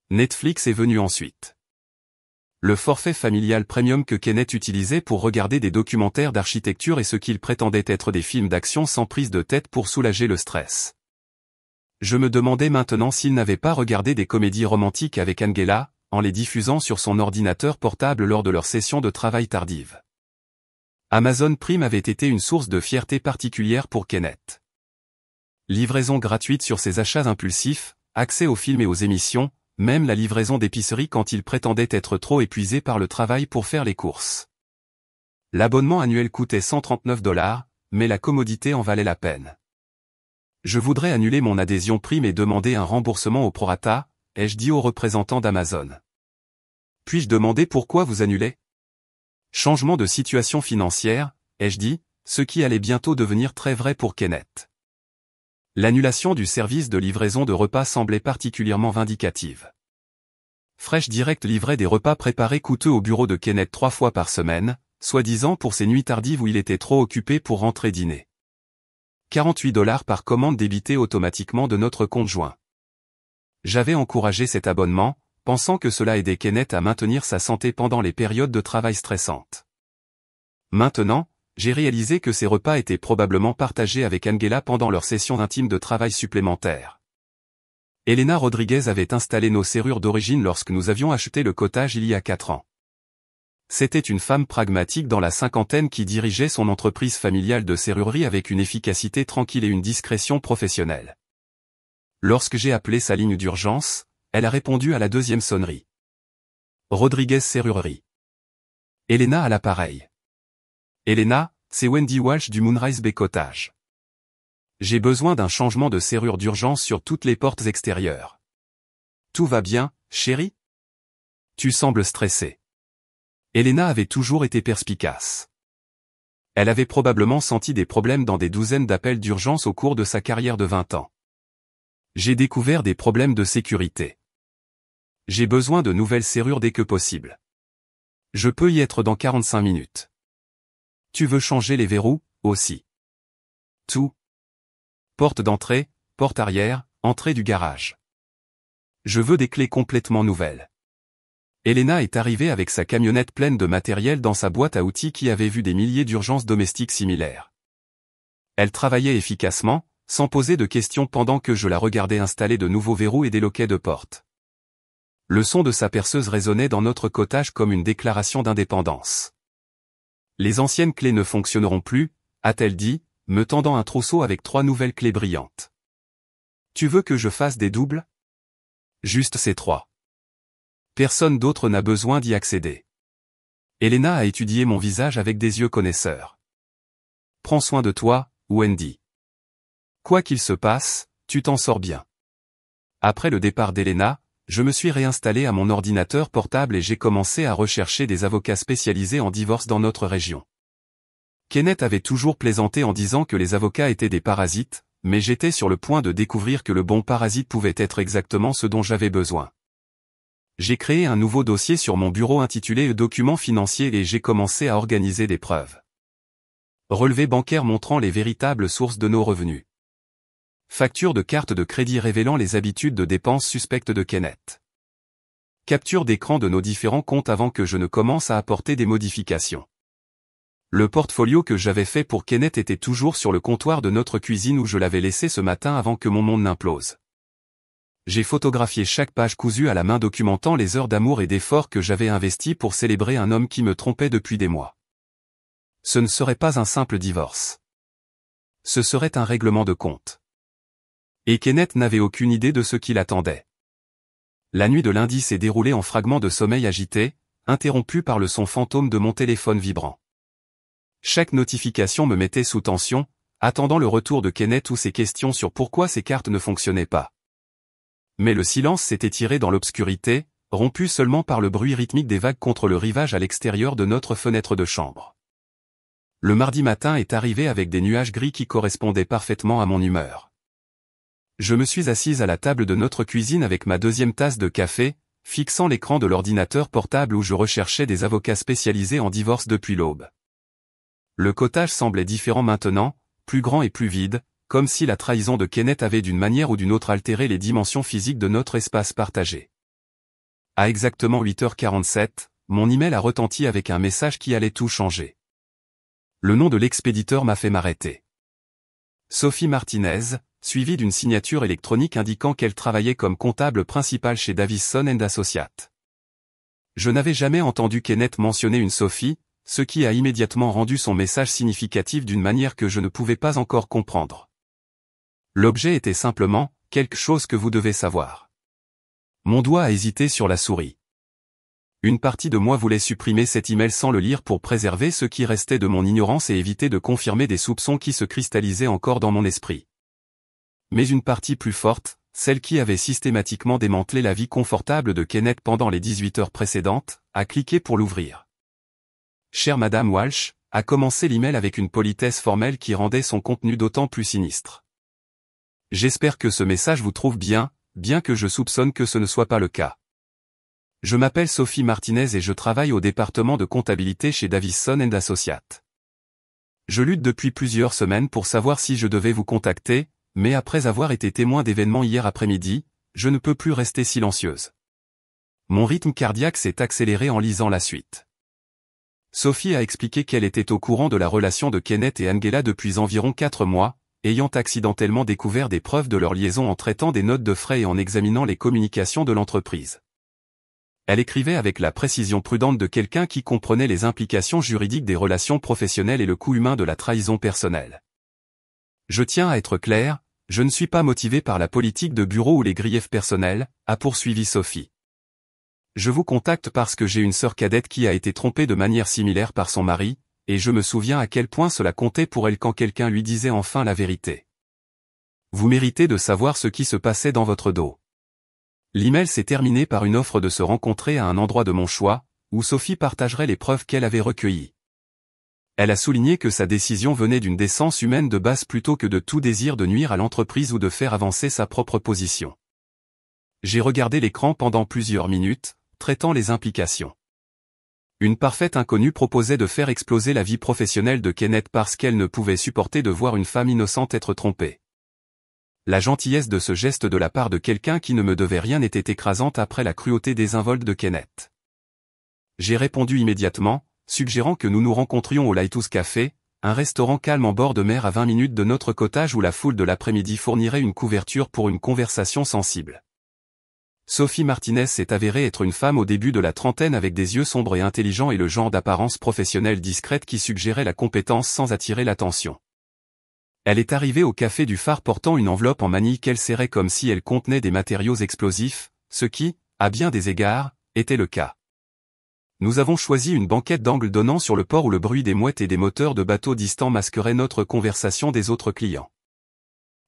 Netflix est venu ensuite. Le forfait familial premium que Kenneth utilisait pour regarder des documentaires d'architecture et ce qu'il prétendait être des films d'action sans prise de tête pour soulager le stress. Je me demandais maintenant s'il n'avait pas regardé des comédies romantiques avec Angela, en les diffusant sur son ordinateur portable lors de leur session de travail tardive. Amazon Prime avait été une source de fierté particulière pour Kenneth. Livraison gratuite sur ses achats impulsifs, accès aux films et aux émissions, même la livraison d'épicerie quand il prétendait être trop épuisé par le travail pour faire les courses. L'abonnement annuel coûtait 139 $, mais la commodité en valait la peine. Je voudrais annuler mon adhésion Prime et demander un remboursement au prorata, ai-je dit au représentant d'Amazon. Puis-je demander pourquoi vous annulez? Changement de situation financière, ai-je dit, ce qui allait bientôt devenir très vrai pour Kenneth. L'annulation du service de livraison de repas semblait particulièrement vindicative. Fresh Direct livrait des repas préparés coûteux au bureau de Kenneth 3 fois par semaine, soi-disant pour ses nuits tardives où il était trop occupé pour rentrer dîner. 48 $ par commande débitée automatiquement de notre compte joint. J'avais encouragé cet abonnement, pensant que cela aidait Kenneth à maintenir sa santé pendant les périodes de travail stressantes. Maintenant, j'ai réalisé que ces repas étaient probablement partagés avec Angela pendant leur session intime de travail supplémentaire. Elena Rodriguez avait installé nos serrures d'origine lorsque nous avions acheté le cottage il y a 4 ans. C'était une femme pragmatique dans la cinquantaine qui dirigeait son entreprise familiale de serrurerie avec une efficacité tranquille et une discrétion professionnelle. Lorsque j'ai appelé sa ligne d'urgence, elle a répondu à la deuxième sonnerie. Rodriguez Serrurerie. Elena à l'appareil. Elena, c'est Wendy Walsh du Moonrise Bay Cottage. J'ai besoin d'un changement de serrure d'urgence sur toutes les portes extérieures. Tout va bien, chérie? Tu sembles stressée. Elena avait toujours été perspicace. Elle avait probablement senti des problèmes dans des douzaines d'appels d'urgence au cours de sa carrière de 20 ans. J'ai découvert des problèmes de sécurité. J'ai besoin de nouvelles serrures dès que possible. Je peux y être dans 45 minutes. Tu veux changer les verrous, aussi. Tout. Porte d'entrée, porte arrière, entrée du garage. Je veux des clés complètement nouvelles. Elena est arrivée avec sa camionnette pleine de matériel dans sa boîte à outils qui avait vu des milliers d'urgences domestiques similaires. Elle travaillait efficacement, sans poser de questions pendant que je la regardais installer de nouveaux verrous et des loquets de porte. Le son de sa perceuse résonnait dans notre cottage comme une déclaration d'indépendance. Les anciennes clés ne fonctionneront plus, a-t-elle dit, me tendant un trousseau avec 3 nouvelles clés brillantes. Tu veux que je fasse des doubles? Juste ces 3. Personne d'autre n'a besoin d'y accéder. Elena a étudié mon visage avec des yeux connaisseurs. Prends soin de toi, Wendy. Quoi qu'il se passe, tu t'en sors bien. Après le départ d'Elena, je me suis réinstallé à mon ordinateur portable et j'ai commencé à rechercher des avocats spécialisés en divorce dans notre région. Kenneth avait toujours plaisanté en disant que les avocats étaient des parasites, mais j'étais sur le point de découvrir que le bon parasite pouvait être exactement ce dont j'avais besoin. J'ai créé un nouveau dossier sur mon bureau intitulé « Documents financiers » et j'ai commencé à organiser des preuves. Relevés bancaires montrant les véritables sources de nos revenus. Facture de carte de crédit révélant les habitudes de dépenses suspectes de Kenneth. Capture d'écran de nos différents comptes avant que je ne commence à apporter des modifications. Le portfolio que j'avais fait pour Kenneth était toujours sur le comptoir de notre cuisine où je l'avais laissé ce matin avant que mon monde n'implose. J'ai photographié chaque page cousue à la main documentant les heures d'amour et d'efforts que j'avais investis pour célébrer un homme qui me trompait depuis des mois. Ce ne serait pas un simple divorce. Ce serait un règlement de compte. Et Kenneth n'avait aucune idée de ce qui l'attendait. La nuit de lundi s'est déroulée en fragments de sommeil agité, interrompus par le son fantôme de mon téléphone vibrant. Chaque notification me mettait sous tension, attendant le retour de Kenneth ou ses questions sur pourquoi ses cartes ne fonctionnaient pas. Mais le silence s'est étiré dans l'obscurité, rompu seulement par le bruit rythmique des vagues contre le rivage à l'extérieur de notre fenêtre de chambre. Le mardi matin est arrivé avec des nuages gris qui correspondaient parfaitement à mon humeur. Je me suis assise à la table de notre cuisine avec ma deuxième tasse de café, fixant l'écran de l'ordinateur portable où je recherchais des avocats spécialisés en divorce depuis l'aube. Le cottage semblait différent maintenant, plus grand et plus vide, comme si la trahison de Kenneth avait d'une manière ou d'une autre altéré les dimensions physiques de notre espace partagé. À exactement 8h47, mon email a retenti avec un message qui allait tout changer. Le nom de l'expéditeur m'a fait m'arrêter. Sophie Martinez, suivi d'une signature électronique indiquant qu'elle travaillait comme comptable principale chez Davison & Associates. Je n'avais jamais entendu Kenneth mentionner une Sophie, ce qui a immédiatement rendu son message significatif d'une manière que je ne pouvais pas encore comprendre. L'objet était simplement « quelque chose que vous devez savoir ». Mon doigt a hésité sur la souris. Une partie de moi voulait supprimer cet email sans le lire pour préserver ce qui restait de mon ignorance et éviter de confirmer des soupçons qui se cristallisaient encore dans mon esprit. Mais une partie plus forte, celle qui avait systématiquement démantelé la vie confortable de Kenneth pendant les 18 heures précédentes, a cliqué pour l'ouvrir. Chère Madame Walsh, a commencé l'email avec une politesse formelle qui rendait son contenu d'autant plus sinistre. J'espère que ce message vous trouve bien que je soupçonne que ce ne soit pas le cas. Je m'appelle Sophie Martinez et je travaille au département de comptabilité chez Davison & Associates. Je lutte depuis plusieurs semaines pour savoir si je devais vous contacter, mais après avoir été témoin d'événements hier après-midi, je ne peux plus rester silencieuse. Mon rythme cardiaque s'est accéléré en lisant la suite. Sophie a expliqué qu'elle était au courant de la relation de Kenneth et Angela depuis environ 4 mois, ayant accidentellement découvert des preuves de leur liaison en traitant des notes de frais et en examinant les communications de l'entreprise. Elle écrivait avec la précision prudente de quelqu'un qui comprenait les implications juridiques des relations professionnelles et le coût humain de la trahison personnelle. Je tiens à être clair, je ne suis pas motivé par la politique de bureau ou les griefs personnels, a poursuivi Sophie. Je vous contacte parce que j'ai une sœur cadette qui a été trompée de manière similaire par son mari, et je me souviens à quel point cela comptait pour elle quand quelqu'un lui disait enfin la vérité. Vous méritez de savoir ce qui se passait dans votre dos. L'email s'est terminé par une offre de se rencontrer à un endroit de mon choix, où Sophie partagerait les preuves qu'elle avait recueillies. Elle a souligné que sa décision venait d'une décence humaine de base plutôt que de tout désir de nuire à l'entreprise ou de faire avancer sa propre position. J'ai regardé l'écran pendant plusieurs minutes, traitant les implications. Une parfaite inconnue proposait de faire exploser la vie professionnelle de Kenneth parce qu'elle ne pouvait supporter de voir une femme innocente être trompée. La gentillesse de ce geste de la part de quelqu'un qui ne me devait rien était écrasante après la cruauté désinvolte de Kenneth. J'ai répondu immédiatement, suggérant que nous nous rencontrions au Lighthouse Café, un restaurant calme en bord de mer à 20 minutes de notre cottage où la foule de l'après-midi fournirait une couverture pour une conversation sensible. Sophie Martinez s'est avérée être une femme au début de la trentaine avec des yeux sombres et intelligents et le genre d'apparence professionnelle discrète qui suggérait la compétence sans attirer l'attention. Elle est arrivée au café du phare portant une enveloppe en manille qu'elle serrait comme si elle contenait des matériaux explosifs, ce qui, à bien des égards, était le cas. Nous avons choisi une banquette d'angle donnant sur le port où le bruit des mouettes et des moteurs de bateaux distants masquerait notre conversation des autres clients.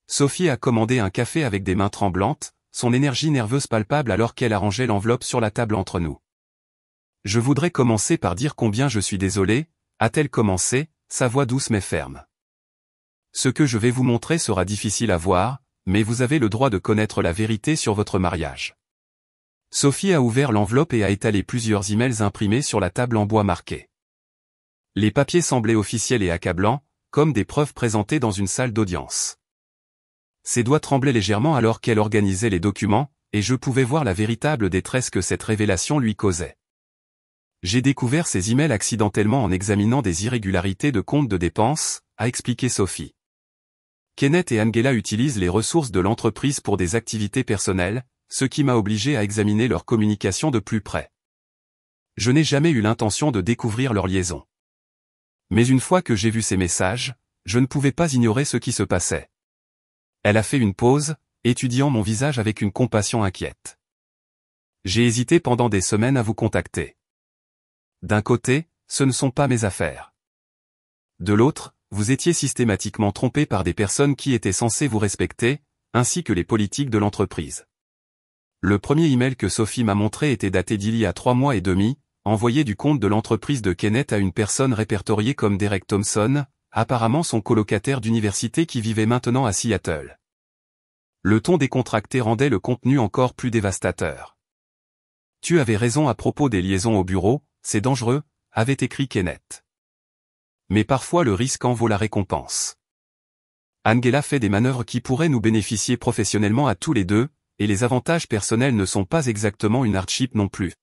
Sophie a commandé un café avec des mains tremblantes, son énergie nerveuse palpable alors qu'elle arrangeait l'enveloppe sur la table entre nous. Je voudrais commencer par dire combien je suis désolé, a-t-elle commencé, sa voix douce mais ferme. Ce que je vais vous montrer sera difficile à voir, mais vous avez le droit de connaître la vérité sur votre mariage. Sophie a ouvert l'enveloppe et a étalé plusieurs emails imprimés sur la table en bois marqué. Les papiers semblaient officiels et accablants, comme des preuves présentées dans une salle d'audience. Ses doigts tremblaient légèrement alors qu'elle organisait les documents, et je pouvais voir la véritable détresse que cette révélation lui causait. J'ai découvert ces emails accidentellement en examinant des irrégularités de comptes de dépenses, a expliqué Sophie. Kenneth et Angela utilisent les ressources de l'entreprise pour des activités personnelles, ce qui m'a obligé à examiner leur communication de plus près. Je n'ai jamais eu l'intention de découvrir leur liaison. Mais une fois que j'ai vu ces messages, je ne pouvais pas ignorer ce qui se passait. Elle a fait une pause, étudiant mon visage avec une compassion inquiète. J'ai hésité pendant des semaines à vous contacter. D'un côté, ce ne sont pas mes affaires. De l'autre, vous étiez systématiquement trompé par des personnes qui étaient censées vous respecter, ainsi que les politiques de l'entreprise. Le premier email que Sophie m'a montré était daté d'il y a 3 mois et demi, envoyé du compte de l'entreprise de Kenneth à une personne répertoriée comme Derek Thompson, apparemment son colocataire d'université qui vivait maintenant à Seattle. Le ton décontracté rendait le contenu encore plus dévastateur. Tu avais raison à propos des liaisons au bureau, c'est dangereux, avait écrit Kenneth. Mais parfois le risque en vaut la récompense. Angela fait des manœuvres qui pourraient nous bénéficier professionnellement à tous les deux, et les avantages personnels ne sont pas exactement une hardship non plus.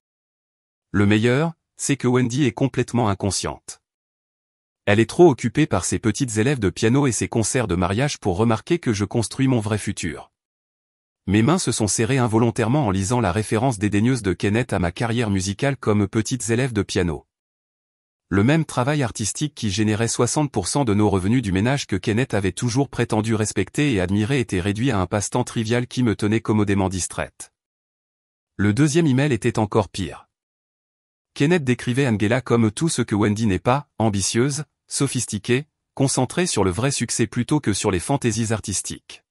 Le meilleur, c'est que Wendy est complètement inconsciente. Elle est trop occupée par ses petites élèves de piano et ses concerts de mariage pour remarquer que je construis mon vrai futur. Mes mains se sont serrées involontairement en lisant la référence dédaigneuse de Kenneth à ma carrière musicale comme petites élèves de piano. Le même travail artistique qui générait 60% de nos revenus du ménage que Kenneth avait toujours prétendu respecter et admirer était réduit à un passe-temps trivial qui me tenait commodément distraite. Le deuxième email était encore pire. Kenneth décrivait Angela comme tout ce que Wendy n'est pas, ambitieuse, sophistiquée, concentrée sur le vrai succès plutôt que sur les fantaisies artistiques.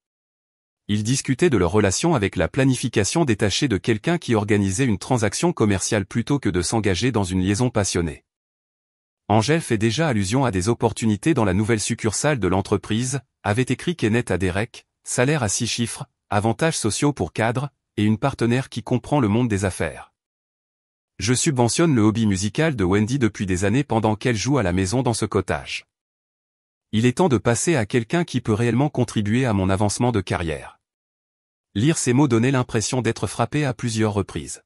Ils discutaient de leur relation avec la planification détachée de quelqu'un qui organisait une transaction commerciale plutôt que de s'engager dans une liaison passionnée. Angèle fait déjà allusion à des opportunités dans la nouvelle succursale de l'entreprise, avait écrit Kenneth à Derek, salaire à 6 chiffres, avantages sociaux pour cadres, et une partenaire qui comprend le monde des affaires. Je subventionne le hobby musical de Wendy depuis des années pendant qu'elle joue à la maison dans ce cottage. Il est temps de passer à quelqu'un qui peut réellement contribuer à mon avancement de carrière. Lire ces mots donnait l'impression d'être frappé à plusieurs reprises.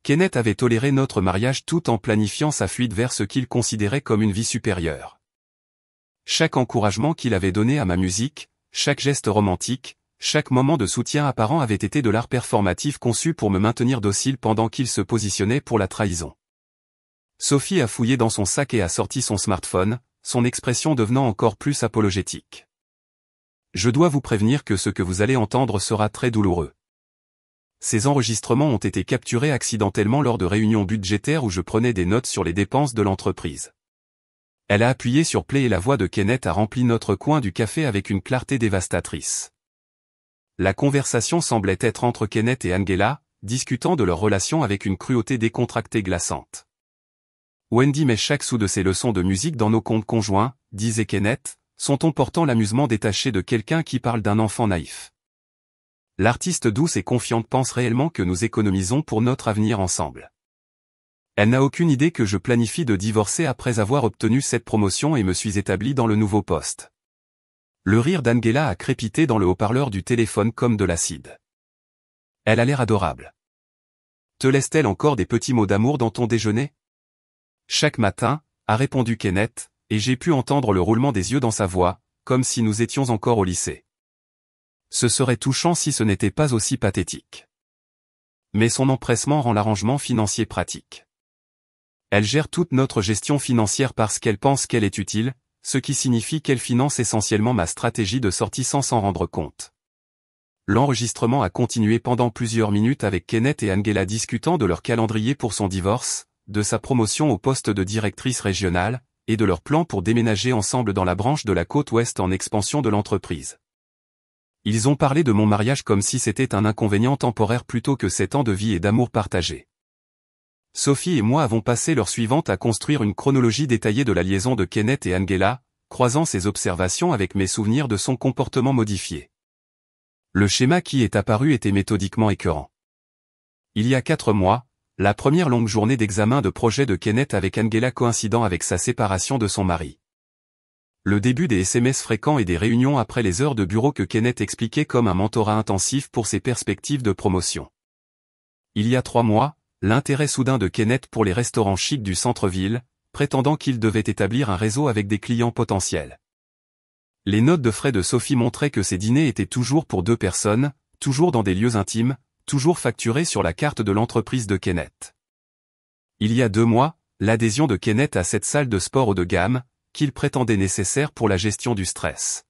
Kenneth avait toléré notre mariage tout en planifiant sa fuite vers ce qu'il considérait comme une vie supérieure. Chaque encouragement qu'il avait donné à ma musique, chaque geste romantique, chaque moment de soutien apparent avait été de l'art performatif conçu pour me maintenir docile pendant qu'il se positionnait pour la trahison. Sophie a fouillé dans son sac et a sorti son smartphone, son expression devenant encore plus apologétique. Je dois vous prévenir que ce que vous allez entendre sera très douloureux. Ces enregistrements ont été capturés accidentellement lors de réunions budgétaires où je prenais des notes sur les dépenses de l'entreprise. Elle a appuyé sur play et la voix de Kenneth a rempli notre coin du café avec une clarté dévastatrice. La conversation semblait être entre Kenneth et Angela, discutant de leur relation avec une cruauté décontractée glaçante. Wendy met chaque sou de ses leçons de musique dans nos comptes conjoints, disait Kenneth, son ton portant l'amusement détaché de quelqu'un qui parle d'un enfant naïf. L'artiste douce et confiante pense réellement que nous économisons pour notre avenir ensemble. Elle n'a aucune idée que je planifie de divorcer après avoir obtenu cette promotion et me suis établi dans le nouveau poste. Le rire d'Angela a crépité dans le haut-parleur du téléphone comme de l'acide. Elle a l'air adorable. Te laisse-t-elle encore des petits mots d'amour dans ton déjeuner? Chaque matin, a répondu Kenneth, et j'ai pu entendre le roulement des yeux dans sa voix, comme si nous étions encore au lycée. Ce serait touchant si ce n'était pas aussi pathétique. Mais son empressement rend l'arrangement financier pratique. Elle gère toute notre gestion financière parce qu'elle pense qu'elle est utile, ce qui signifie qu'elle finance essentiellement ma stratégie de sortie sans s'en rendre compte. L'enregistrement a continué pendant plusieurs minutes avec Kenneth et Angela discutant de leur calendrier pour son divorce, de sa promotion au poste de directrice régionale, et de leur plan pour déménager ensemble dans la branche de la côte ouest en expansion de l'entreprise. Ils ont parlé de mon mariage comme si c'était un inconvénient temporaire plutôt que 7 ans de vie et d'amour partagé. Sophie et moi avons passé l'heure suivante à construire une chronologie détaillée de la liaison de Kenneth et Angela, croisant ses observations avec mes souvenirs de son comportement modifié. Le schéma qui est apparu était méthodiquement écœurant. Il y a 4 mois, la première longue journée d'examen de projet de Kenneth avec Angela coïncidant avec sa séparation de son mari. Le début des SMS fréquents et des réunions après les heures de bureau que Kenneth expliquait comme un mentorat intensif pour ses perspectives de promotion. Il y a 3 mois, l'intérêt soudain de Kenneth pour les restaurants chics du centre-ville, prétendant qu'il devait établir un réseau avec des clients potentiels. Les notes de frais de Sophie montraient que ces dîners étaient toujours pour 2 personnes, toujours dans des lieux intimes, toujours facturés sur la carte de l'entreprise de Kenneth. Il y a 2 mois, l'adhésion de Kenneth à cette salle de sport haut de gamme, qu'il prétendait nécessaire pour la gestion du stress.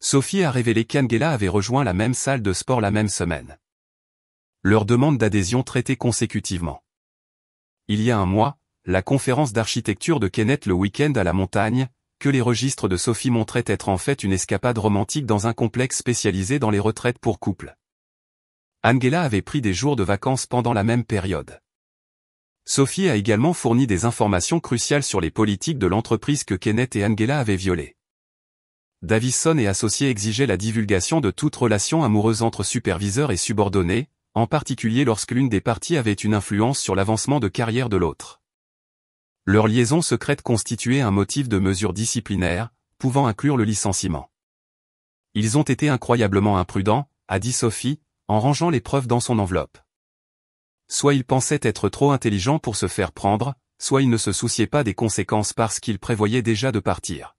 Sophie a révélé qu'Angela avait rejoint la même salle de sport la même semaine. Leur demande d'adhésion traitée consécutivement. Il y a 1 mois, la conférence d'architecture de Kenneth le week-end à la montagne, que les registres de Sophie montraient être en fait une escapade romantique dans un complexe spécialisé dans les retraites pour couples. Angela avait pris des jours de vacances pendant la même période. Sophie a également fourni des informations cruciales sur les politiques de l'entreprise que Kenneth et Angela avaient violées. Davison et associés exigeaient la divulgation de toute relation amoureuse entre superviseurs et subordonnés, en particulier lorsque l'une des parties avait une influence sur l'avancement de carrière de l'autre. Leur liaison secrète constituait un motif de mesure disciplinaire, pouvant inclure le licenciement. Ils ont été incroyablement imprudents, a dit Sophie, en rangeant les preuves dans son enveloppe. Soit ils pensaient être trop intelligents pour se faire prendre, soit ils ne se souciaient pas des conséquences parce qu'ils prévoyaient déjà de partir.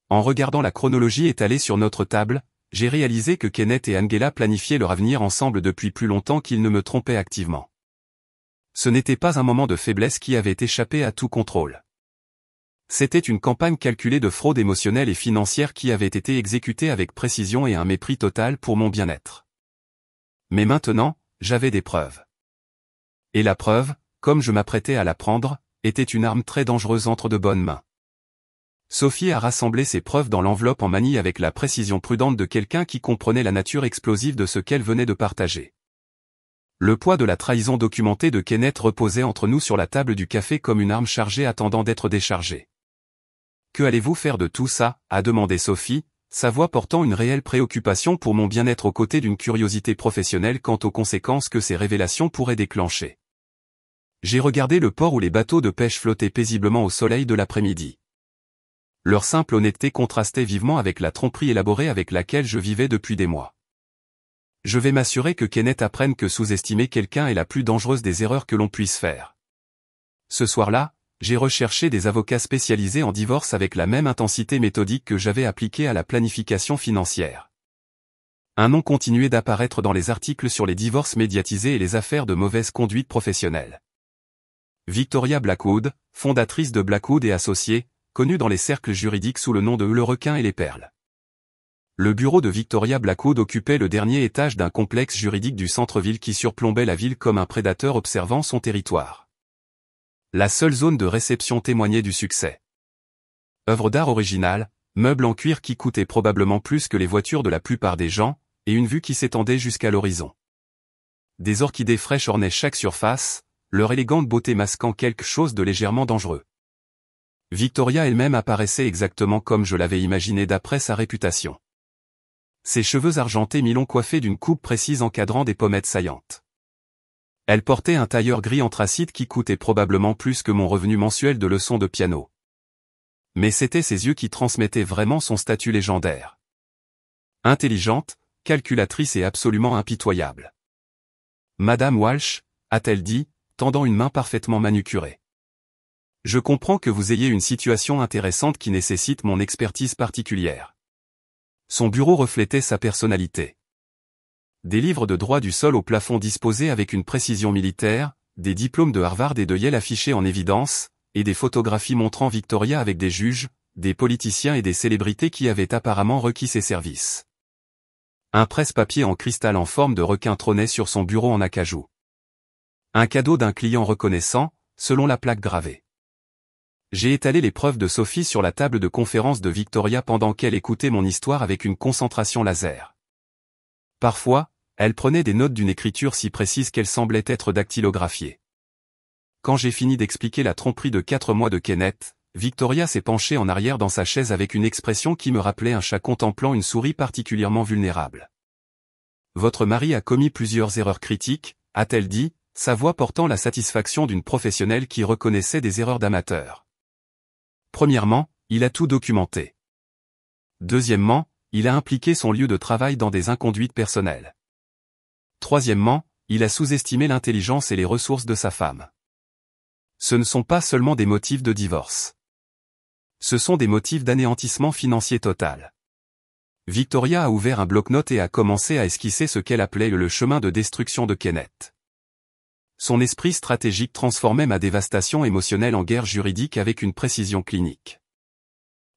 En regardant la chronologie étalée sur notre table, j'ai réalisé que Kenneth et Angela planifiaient leur avenir ensemble depuis plus longtemps qu'ils ne me trompaient activement. Ce n'était pas un moment de faiblesse qui avait échappé à tout contrôle. C'était une campagne calculée de fraude émotionnelle et financière qui avait été exécutée avec précision et un mépris total pour mon bien-être. Mais maintenant, j'avais des preuves. Et la preuve, comme je m'apprêtais à la prendre, était une arme très dangereuse entre de bonnes mains. Sophie a rassemblé ses preuves dans l'enveloppe en manie avec la précision prudente de quelqu'un qui comprenait la nature explosive de ce qu'elle venait de partager. Le poids de la trahison documentée de Kenneth reposait entre nous sur la table du café comme une arme chargée attendant d'être déchargée. « Que allez-vous faire de tout ça ?» a demandé Sophie, sa voix portant une réelle préoccupation pour mon bien-être aux côtés d'une curiosité professionnelle quant aux conséquences que ces révélations pourraient déclencher. J'ai regardé le port où les bateaux de pêche flottaient paisiblement au soleil de l'après-midi. Leur simple honnêteté contrastait vivement avec la tromperie élaborée avec laquelle je vivais depuis des mois. Je vais m'assurer que Kenneth apprenne que sous-estimer quelqu'un est la plus dangereuse des erreurs que l'on puisse faire. Ce soir-là, j'ai recherché des avocats spécialisés en divorce avec la même intensité méthodique que j'avais appliquée à la planification financière. Un nom continuait d'apparaître dans les articles sur les divorces médiatisés et les affaires de mauvaise conduite professionnelle. Victoria Blackwood, fondatrice de Blackwood et Associés, connue dans les cercles juridiques sous le nom de Le Requin et les Perles. Le bureau de Victoria Blackwood occupait le dernier étage d'un complexe juridique du centre-ville qui surplombait la ville comme un prédateur observant son territoire. La seule zone de réception témoignait du succès. Œuvres d'art originales, meubles en cuir qui coûtaient probablement plus que les voitures de la plupart des gens, et une vue qui s'étendait jusqu'à l'horizon. Des orchidées fraîches ornaient chaque surface, leur élégante beauté masquant quelque chose de légèrement dangereux. Victoria elle-même apparaissait exactement comme je l'avais imaginé d'après sa réputation. Ses cheveux argentés mi-longs coiffés d'une coupe précise encadrant des pommettes saillantes. Elle portait un tailleur gris anthracite qui coûtait probablement plus que mon revenu mensuel de leçons de piano. Mais c'étaient ses yeux qui transmettaient vraiment son statut légendaire. Intelligente, calculatrice et absolument impitoyable. « Madame Walsh » a-t-elle dit, tendant une main parfaitement manucurée. « Je comprends que vous ayez une situation intéressante qui nécessite mon expertise particulière. » Son bureau reflétait sa personnalité. Des livres de droit du sol au plafond disposés avec une précision militaire, des diplômes de Harvard et de Yale affichés en évidence, et des photographies montrant Victoria avec des juges, des politiciens et des célébrités qui avaient apparemment requis ses services. Un presse-papier en cristal en forme de requin trônait sur son bureau en acajou. Un cadeau d'un client reconnaissant, selon la plaque gravée. J'ai étalé les preuves de Sophie sur la table de conférence de Victoria pendant qu'elle écoutait mon histoire avec une concentration laser. Parfois, elle prenait des notes d'une écriture si précise qu'elle semblait être dactylographiée. Quand j'ai fini d'expliquer la tromperie de 4 mois de Kenneth, Victoria s'est penchée en arrière dans sa chaise avec une expression qui me rappelait un chat contemplant une souris particulièrement vulnérable. « Votre mari a commis plusieurs erreurs critiques », a-t-elle dit, sa voix portant la satisfaction d'une professionnelle qui reconnaissait des erreurs d'amateur. Premièrement, il a tout documenté. Deuxièmement, il a impliqué son lieu de travail dans des inconduites personnelles. Troisièmement, il a sous-estimé l'intelligence et les ressources de sa femme. Ce ne sont pas seulement des motifs de divorce. Ce sont des motifs d'anéantissement financier total. Victoria a ouvert un bloc-notes et a commencé à esquisser ce qu'elle appelait le chemin de destruction de Kenneth. Son esprit stratégique transformait ma dévastation émotionnelle en guerre juridique avec une précision clinique.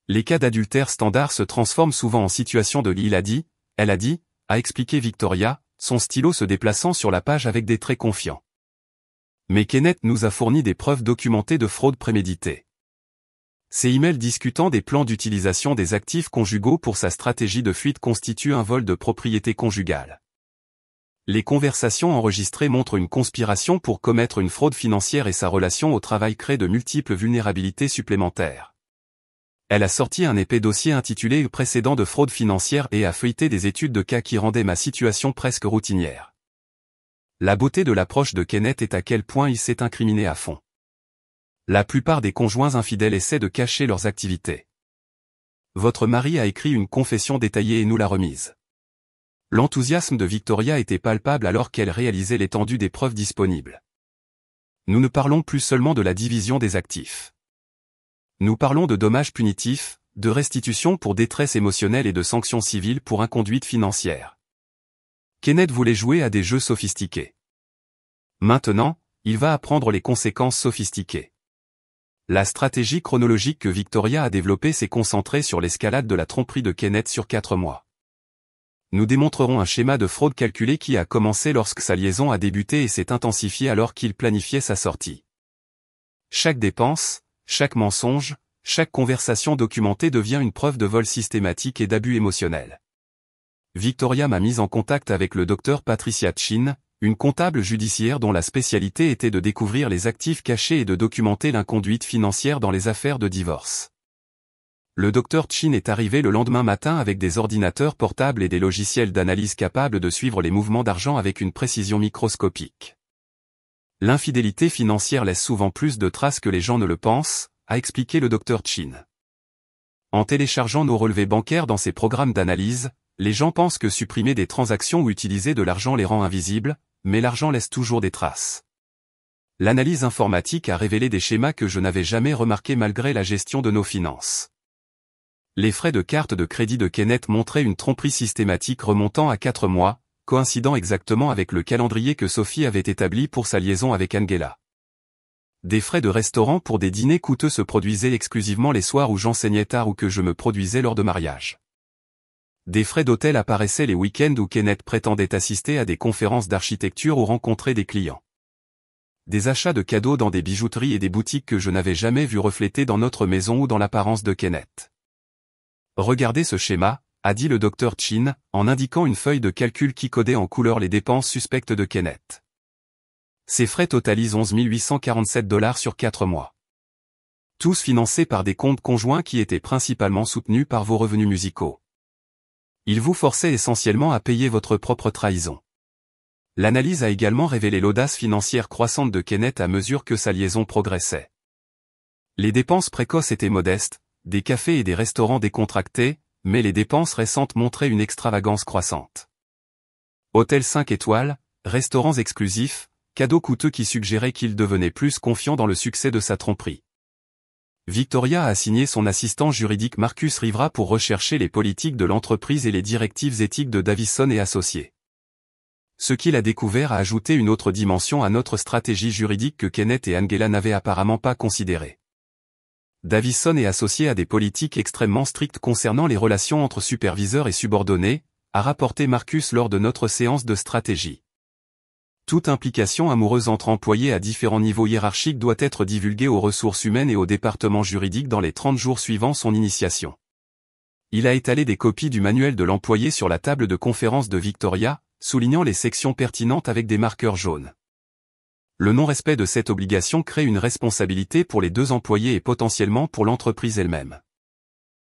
Les cas d'adultère standard se transforment souvent en situation de il a dit, elle a dit, a expliqué Victoria, son stylo se déplaçant sur la page avec des traits confiants. Mais Kenneth nous a fourni des preuves documentées de fraude préméditée. Ces emails discutant des plans d'utilisation des actifs conjugaux pour sa stratégie de fuite constituent un vol de propriété conjugale. Les conversations enregistrées montrent une conspiration pour commettre une fraude financière et sa relation au travail crée de multiples vulnérabilités supplémentaires. Elle a sorti un épais dossier intitulé « Précédent de fraude financière » et a feuilleté des études de cas qui rendaient ma situation presque routinière. La beauté de l'approche de Kenneth est à quel point il s'est incriminé à fond. La plupart des conjoints infidèles essaient de cacher leurs activités. Votre mari a écrit une confession détaillée et nous l'a remise. L'enthousiasme de Victoria était palpable alors qu'elle réalisait l'étendue des preuves disponibles. Nous ne parlons plus seulement de la division des actifs. Nous parlons de dommages punitifs, de restitution pour détresse émotionnelle et de sanctions civiles pour inconduite financière. Kenneth voulait jouer à des jeux sophistiqués. Maintenant, il va apprendre les conséquences sophistiquées. La stratégie chronologique que Victoria a développée s'est concentrée sur l'escalade de la tromperie de Kenneth sur 4 mois. Nous démontrerons un schéma de fraude calculé qui a commencé lorsque sa liaison a débuté et s'est intensifié alors qu'il planifiait sa sortie. Chaque dépense, chaque mensonge, chaque conversation documentée devient une preuve de vol systématique et d'abus émotionnel. Victoria m'a mis en contact avec le docteur Patricia Chin, une comptable judiciaire dont la spécialité était de découvrir les actifs cachés et de documenter l'inconduite financière dans les affaires de divorce. Le docteur Chin est arrivé le lendemain matin avec des ordinateurs portables et des logiciels d'analyse capables de suivre les mouvements d'argent avec une précision microscopique. L'infidélité financière laisse souvent plus de traces que les gens ne le pensent, a expliqué le docteur Chin. En téléchargeant nos relevés bancaires dans ces programmes d'analyse, les gens pensent que supprimer des transactions ou utiliser de l'argent les rend invisibles, mais l'argent laisse toujours des traces. L'analyse informatique a révélé des schémas que je n'avais jamais remarqués malgré la gestion de nos finances. Les frais de carte de crédit de Kenneth montraient une tromperie systématique remontant à 4 mois, coïncidant exactement avec le calendrier que Sophie avait établi pour sa liaison avec Angela. Des frais de restaurant pour des dîners coûteux se produisaient exclusivement les soirs où j'enseignais tard ou que je me produisais lors de mariages. Des frais d'hôtel apparaissaient les week-ends où Kenneth prétendait assister à des conférences d'architecture ou rencontrer des clients. Des achats de cadeaux dans des bijouteries et des boutiques que je n'avais jamais vu refléter dans notre maison ou dans l'apparence de Kenneth. Regardez ce schéma, a dit le docteur Chin, en indiquant une feuille de calcul qui codait en couleur les dépenses suspectes de Kenneth. Ces frais totalisent 11 847 $ sur 4 mois. Tous financés par des comptes conjoints qui étaient principalement soutenus par vos revenus musicaux. Il vous forçait essentiellement à payer votre propre trahison. L'analyse a également révélé l'audace financière croissante de Kenneth à mesure que sa liaison progressait. Les dépenses précoces étaient modestes, des cafés et des restaurants décontractés, mais les dépenses récentes montraient une extravagance croissante. Hôtels 5 étoiles, restaurants exclusifs, cadeaux coûteux qui suggéraient qu'il devenait plus confiant dans le succès de sa tromperie. Victoria a assigné son assistant juridique Marcus Rivera pour rechercher les politiques de l'entreprise et les directives éthiques de Davison et associés. Ce qu'il a découvert a ajouté une autre dimension à notre stratégie juridique que Kenneth et Angela n'avaient apparemment pas considérée. Davison et associés a des politiques extrêmement strictes concernant les relations entre superviseurs et subordonnés, a rapporté Marcus lors de notre séance de stratégie. Toute implication amoureuse entre employés à différents niveaux hiérarchiques doit être divulguée aux ressources humaines et au département juridique dans les 30 jours suivant son initiation. Il a étalé des copies du manuel de l'employé sur la table de conférence de Victoria, soulignant les sections pertinentes avec des marqueurs jaunes. Le non-respect de cette obligation crée une responsabilité pour les 2 employés et potentiellement pour l'entreprise elle-même.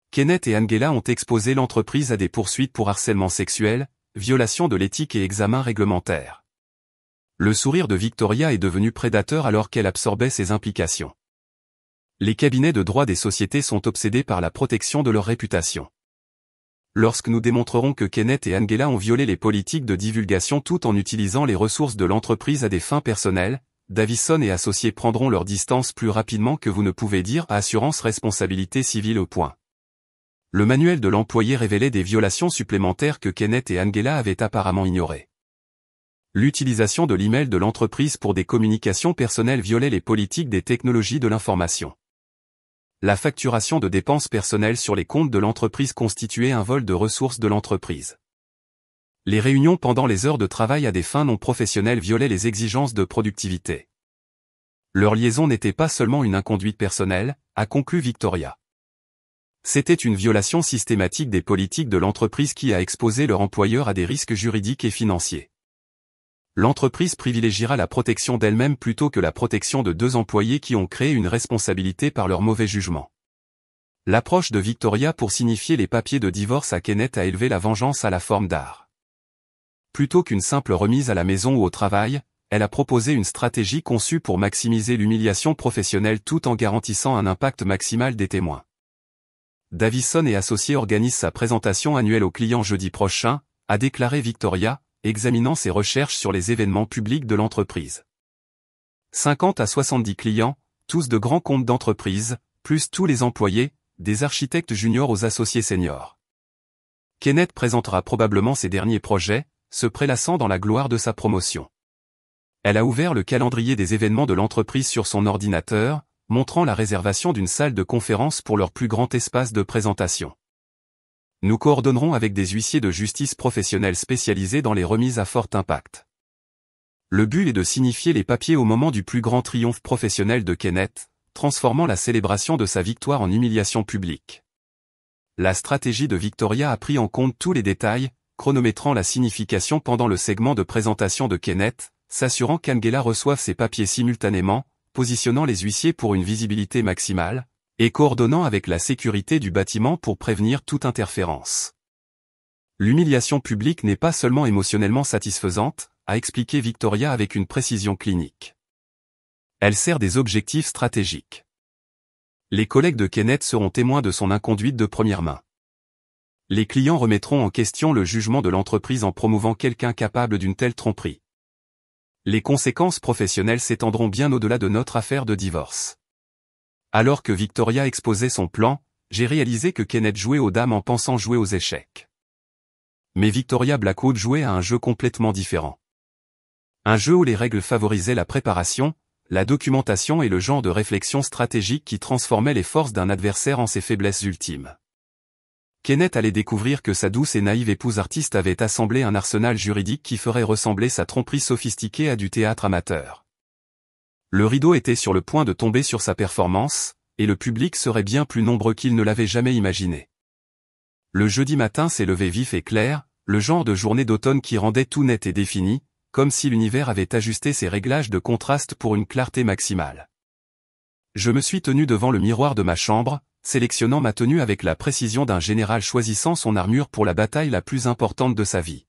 Kenneth et Angela ont exposé l'entreprise à des poursuites pour harcèlement sexuel, violation de l'éthique et examen réglementaire. Le sourire de Victoria est devenu prédateur alors qu'elle absorbait ses implications. Les cabinets de droit des sociétés sont obsédés par la protection de leur réputation. Lorsque nous démontrerons que Kenneth et Angela ont violé les politiques de divulgation tout en utilisant les ressources de l'entreprise à des fins personnelles, Davison et associés prendront leur distance plus rapidement que vous ne pouvez dire à Assurance Responsabilité Civile au point. Le manuel de l'employé révélait des violations supplémentaires que Kenneth et Angela avaient apparemment ignorées. L'utilisation de l'email de l'entreprise pour des communications personnelles violait les politiques des technologies de l'information. La facturation de dépenses personnelles sur les comptes de l'entreprise constituait un vol de ressources de l'entreprise. Les réunions pendant les heures de travail à des fins non professionnelles violaient les exigences de productivité. Leur liaison n'était pas seulement une inconduite personnelle, a conclu Victoria. C'était une violation systématique des politiques de l'entreprise qui a exposé leur employeur à des risques juridiques et financiers. L'entreprise privilégiera la protection d'elle-même plutôt que la protection de deux employés qui ont créé une responsabilité par leur mauvais jugement. L'approche de Victoria pour signifier les papiers de divorce à Kenneth a élevé la vengeance à la forme d'art. Plutôt qu'une simple remise à la maison ou au travail, elle a proposé une stratégie conçue pour maximiser l'humiliation professionnelle tout en garantissant un impact maximal des témoins. Davison et associés organisent sa présentation annuelle aux clients jeudi prochain, a déclaré Victoria, examinant ses recherches sur les événements publics de l'entreprise. 50 à 70 clients, tous de grands comptes d'entreprise, plus tous les employés, des architectes juniors aux associés seniors. Kenneth présentera probablement ses derniers projets, se prélassant dans la gloire de sa promotion. Elle a ouvert le calendrier des événements de l'entreprise sur son ordinateur, montrant la réservation d'une salle de conférence pour leur plus grand espace de présentation. Nous coordonnerons avec des huissiers de justice professionnels spécialisés dans les remises à fort impact. Le but est de signifier les papiers au moment du plus grand triomphe professionnel de Kenneth, transformant la célébration de sa victoire en humiliation publique. La stratégie de Victoria a pris en compte tous les détails, chronométrant la signification pendant le segment de présentation de Kenneth, s'assurant qu'Angela reçoive ses papiers simultanément, positionnant les huissiers pour une visibilité maximale, et coordonnant avec la sécurité du bâtiment pour prévenir toute interférence. L'humiliation publique n'est pas seulement émotionnellement satisfaisante, a expliqué Victoria avec une précision clinique. Elle sert des objectifs stratégiques. Les collègues de Kenneth seront témoins de son inconduite de première main. Les clients remettront en question le jugement de l'entreprise en promouvant quelqu'un capable d'une telle tromperie. Les conséquences professionnelles s'étendront bien au-delà de notre affaire de divorce. Alors que Victoria exposait son plan, j'ai réalisé que Kenneth jouait aux dames en pensant jouer aux échecs. Mais Victoria Blackwood jouait à un jeu complètement différent. Un jeu où les règles favorisaient la préparation, la documentation et le genre de réflexion stratégique qui transformait les forces d'un adversaire en ses faiblesses ultimes. Kenneth allait découvrir que sa douce et naïve épouse artiste avait assemblé un arsenal juridique qui ferait ressembler sa tromperie sophistiquée à du théâtre amateur. Le rideau était sur le point de tomber sur sa performance, et le public serait bien plus nombreux qu'il ne l'avait jamais imaginé. Le jeudi matin s'est levé vif et clair, le genre de journée d'automne qui rendait tout net et défini, comme si l'univers avait ajusté ses réglages de contraste pour une clarté maximale. Je me suis tenu devant le miroir de ma chambre, sélectionnant ma tenue avec la précision d'un général choisissant son armure pour la bataille la plus importante de sa vie.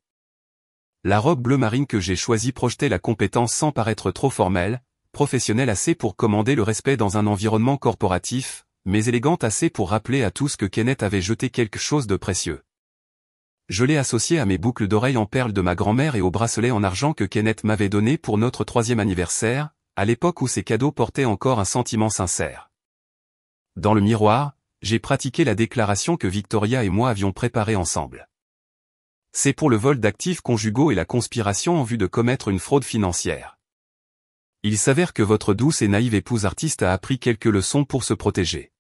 La robe bleu marine que j'ai choisie projetait la compétence sans paraître trop formelle, professionnelle assez pour commander le respect dans un environnement corporatif, mais élégante assez pour rappeler à tous que Kenneth avait jeté quelque chose de précieux. Je l'ai associé à mes boucles d'oreilles en perles de ma grand-mère et au bracelet en argent que Kenneth m'avait donné pour notre 3e anniversaire, à l'époque où ces cadeaux portaient encore un sentiment sincère. Dans le miroir, j'ai pratiqué la déclaration que Victoria et moi avions préparée ensemble. C'est pour le vol d'actifs conjugaux et la conspiration en vue de commettre une fraude financière. Il s'avère que votre douce et naïve épouse artiste a appris quelques leçons pour se protéger.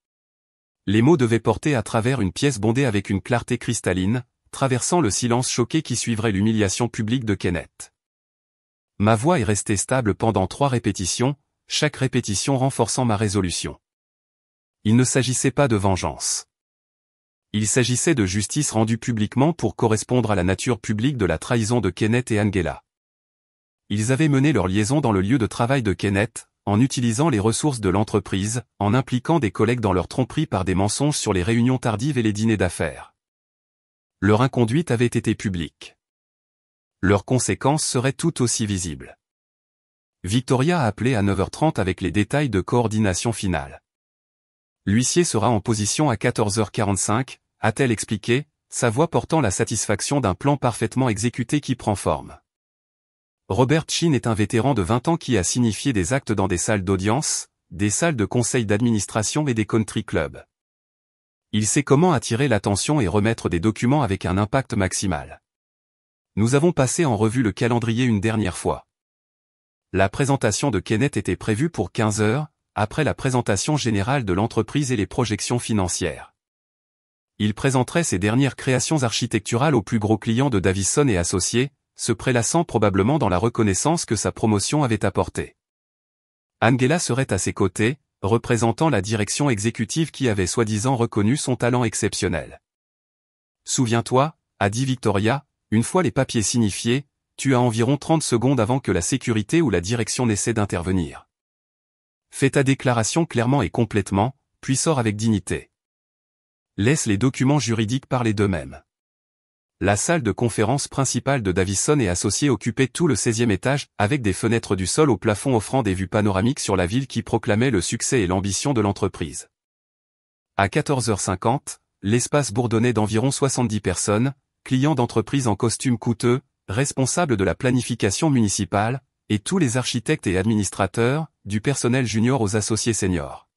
Les mots devaient porter à travers une pièce bondée avec une clarté cristalline, traversant le silence choqué qui suivrait l'humiliation publique de Kenneth. Ma voix est restée stable pendant 3 répétitions, chaque répétition renforçant ma résolution. Il ne s'agissait pas de vengeance. Il s'agissait de justice rendue publiquement pour correspondre à la nature publique de la trahison de Kenneth et Angela. Ils avaient mené leur liaison dans le lieu de travail de Kenneth, en utilisant les ressources de l'entreprise, en impliquant des collègues dans leur tromperie par des mensonges sur les réunions tardives et les dîners d'affaires. Leur inconduite avait été publique. Leurs conséquences seraient tout aussi visibles. Victoria a appelé à 9h30 avec les détails de coordination finale. L'huissier sera en position à 14h45, a-t-elle expliqué, sa voix portant la satisfaction d'un plan parfaitement exécuté qui prend forme. Robert Chin est un vétéran de 20 ans qui a signifié des actes dans des salles d'audience, des salles de conseil d'administration et des country clubs. Il sait comment attirer l'attention et remettre des documents avec un impact maximal. Nous avons passé en revue le calendrier une dernière fois. La présentation de Kenneth était prévue pour 15 heures, après la présentation générale de l'entreprise et les projections financières. Il présenterait ses dernières créations architecturales aux plus gros clients de Davison et Associés, se prélassant probablement dans la reconnaissance que sa promotion avait apportée. Angela serait à ses côtés, représentant la direction exécutive qui avait soi-disant reconnu son talent exceptionnel. « Souviens-toi, a dit Victoria, une fois les papiers signifiés, tu as environ 30 secondes avant que la sécurité ou la direction n'essaie d'intervenir. Fais ta déclaration clairement et complètement, puis sors avec dignité. Laisse les documents juridiques parler d'eux-mêmes. » La salle de conférence principale de Davison et Associés occupait tout le 16e étage, avec des fenêtres du sol au plafond offrant des vues panoramiques sur la ville qui proclamait le succès et l'ambition de l'entreprise. À 14h50, l'espace bourdonnait d'environ 70 personnes, clients d'entreprises en costumes coûteux, responsables de la planification municipale, et tous les architectes et administrateurs, du personnel junior aux associés seniors.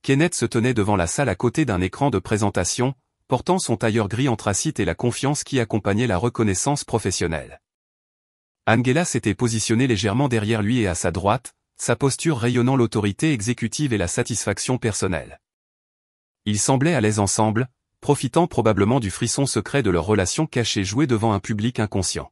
Kenneth se tenait devant la salle à côté d'un écran de présentation, portant son tailleur gris anthracite et la confiance qui accompagnait la reconnaissance professionnelle. Angela s'était positionnée légèrement derrière lui et à sa droite, sa posture rayonnant l'autorité exécutive et la satisfaction personnelle. Ils semblaient à l'aise ensemble, profitant probablement du frisson secret de leur relation cachée jouée devant un public inconscient.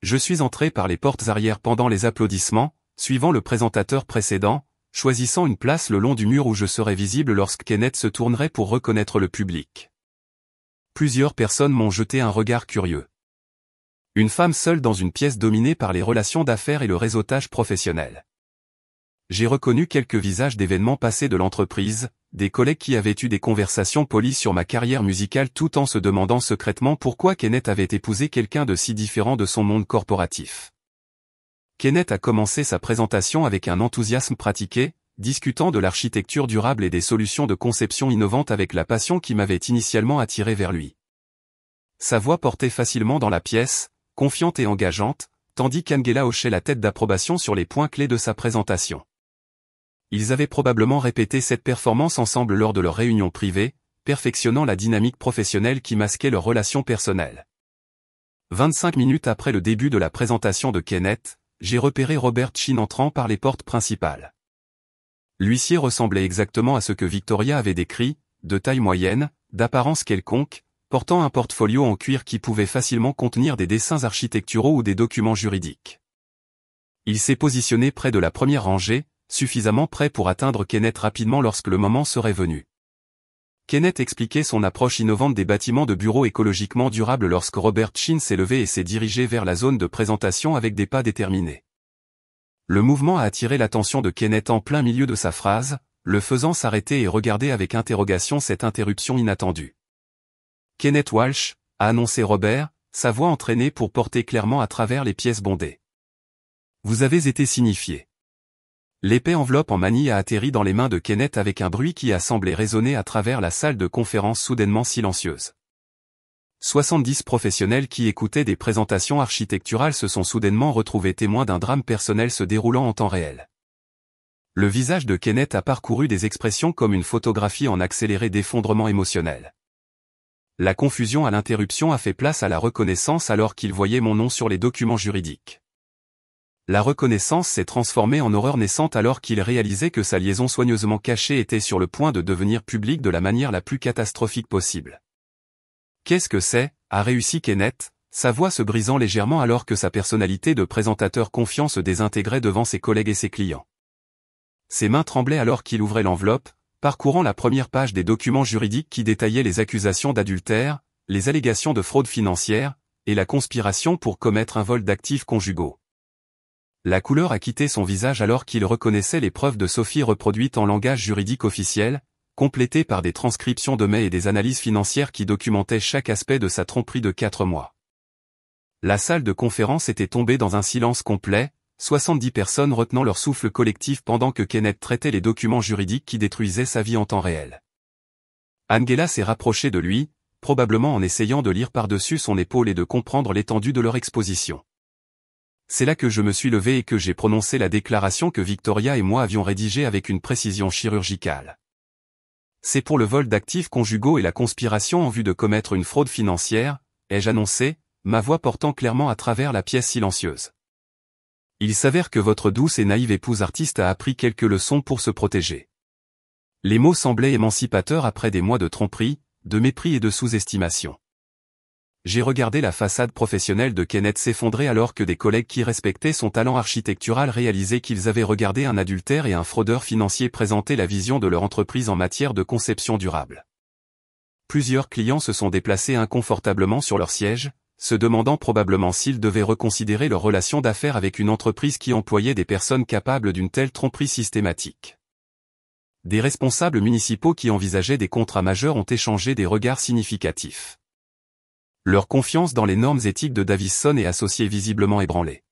Je suis entré par les portes arrière pendant les applaudissements, suivant le présentateur précédent, choisissant une place le long du mur où je serais visible lorsque Kenneth se tournerait pour reconnaître le public. Plusieurs personnes m'ont jeté un regard curieux. Une femme seule dans une pièce dominée par les relations d'affaires et le réseautage professionnel. J'ai reconnu quelques visages d'événements passés de l'entreprise, des collègues qui avaient eu des conversations polies sur ma carrière musicale tout en se demandant secrètement pourquoi Kenneth avait épousé quelqu'un de si différent de son monde corporatif. Kenneth a commencé sa présentation avec un enthousiasme pratiqué, discutant de l'architecture durable et des solutions de conception innovantes avec la passion qui m'avait initialement attiré vers lui. Sa voix portait facilement dans la pièce, confiante et engageante, tandis qu'Angela hochait la tête d'approbation sur les points clés de sa présentation. Ils avaient probablement répété cette performance ensemble lors de leur réunion privée, perfectionnant la dynamique professionnelle qui masquait leurs relations personnelles. 25 minutes après le début de la présentation de Kenneth, j'ai repéré Robert Chin entrant par les portes principales. L'huissier ressemblait exactement à ce que Victoria avait décrit, de taille moyenne, d'apparence quelconque, portant un portfolio en cuir qui pouvait facilement contenir des dessins architecturaux ou des documents juridiques. Il s'est positionné près de la première rangée, suffisamment près pour atteindre Kenneth rapidement lorsque le moment serait venu. Kenneth expliquait son approche innovante des bâtiments de bureaux écologiquement durables lorsque Robert Chin s'est levé et s'est dirigé vers la zone de présentation avec des pas déterminés. Le mouvement a attiré l'attention de Kenneth en plein milieu de sa phrase, le faisant s'arrêter et regarder avec interrogation cette interruption inattendue. Kenneth Walsh, a annoncé Robert, sa voix entraînée pour porter clairement à travers les pièces bondées. Vous avez été signifié. L'épais enveloppe en manille a atterri dans les mains de Kenneth avec un bruit qui a semblé résonner à travers la salle de conférence soudainement silencieuse. 70 professionnels qui écoutaient des présentations architecturales se sont soudainement retrouvés témoins d'un drame personnel se déroulant en temps réel. Le visage de Kenneth a parcouru des expressions comme une photographie en accéléré d'effondrement émotionnel. La confusion à l'interruption a fait place à la reconnaissance alors qu'il voyait mon nom sur les documents juridiques. La reconnaissance s'est transformée en horreur naissante alors qu'il réalisait que sa liaison soigneusement cachée était sur le point de devenir publique de la manière la plus catastrophique possible. Qu'est-ce que c'est, a réussi Kenneth, sa voix se brisant légèrement alors que sa personnalité de présentateur confiant se désintégrait devant ses collègues et ses clients. Ses mains tremblaient alors qu'il ouvrait l'enveloppe, parcourant la première page des documents juridiques qui détaillaient les accusations d'adultère, les allégations de fraude financière, et la conspiration pour commettre un vol d'actifs conjugaux. La couleur a quitté son visage alors qu'il reconnaissait les preuves de Sophie reproduites en langage juridique officiel, complétées par des transcriptions de mets et des analyses financières qui documentaient chaque aspect de sa tromperie de 4 mois. La salle de conférence était tombée dans un silence complet, 70 personnes retenant leur souffle collectif pendant que Kenneth traitait les documents juridiques qui détruisaient sa vie en temps réel. Angela s'est rapprochée de lui, probablement en essayant de lire par-dessus son épaule et de comprendre l'étendue de leur exposition. C'est là que je me suis levé et que j'ai prononcé la déclaration que Victoria et moi avions rédigée avec une précision chirurgicale. C'est pour le vol d'actifs conjugaux et la conspiration en vue de commettre une fraude financière, ai-je annoncé, ma voix portant clairement à travers la pièce silencieuse. Il s'avère que votre douce et naïve épouse artiste a appris quelques leçons pour se protéger. Les mots semblaient émancipateurs après des mois de tromperie, de mépris et de sous-estimation. J'ai regardé la façade professionnelle de Kenneth s'effondrer alors que des collègues qui respectaient son talent architectural réalisaient qu'ils avaient regardé un adultère et un fraudeur financier présenter la vision de leur entreprise en matière de conception durable. Plusieurs clients se sont déplacés inconfortablement sur leur siège, se demandant probablement s'ils devaient reconsidérer leur relation d'affaires avec une entreprise qui employait des personnes capables d'une telle tromperie systématique. Des responsables municipaux qui envisageaient des contrats majeurs ont échangé des regards significatifs. Leur confiance dans les normes éthiques de Davison et associés visiblement ébranlée.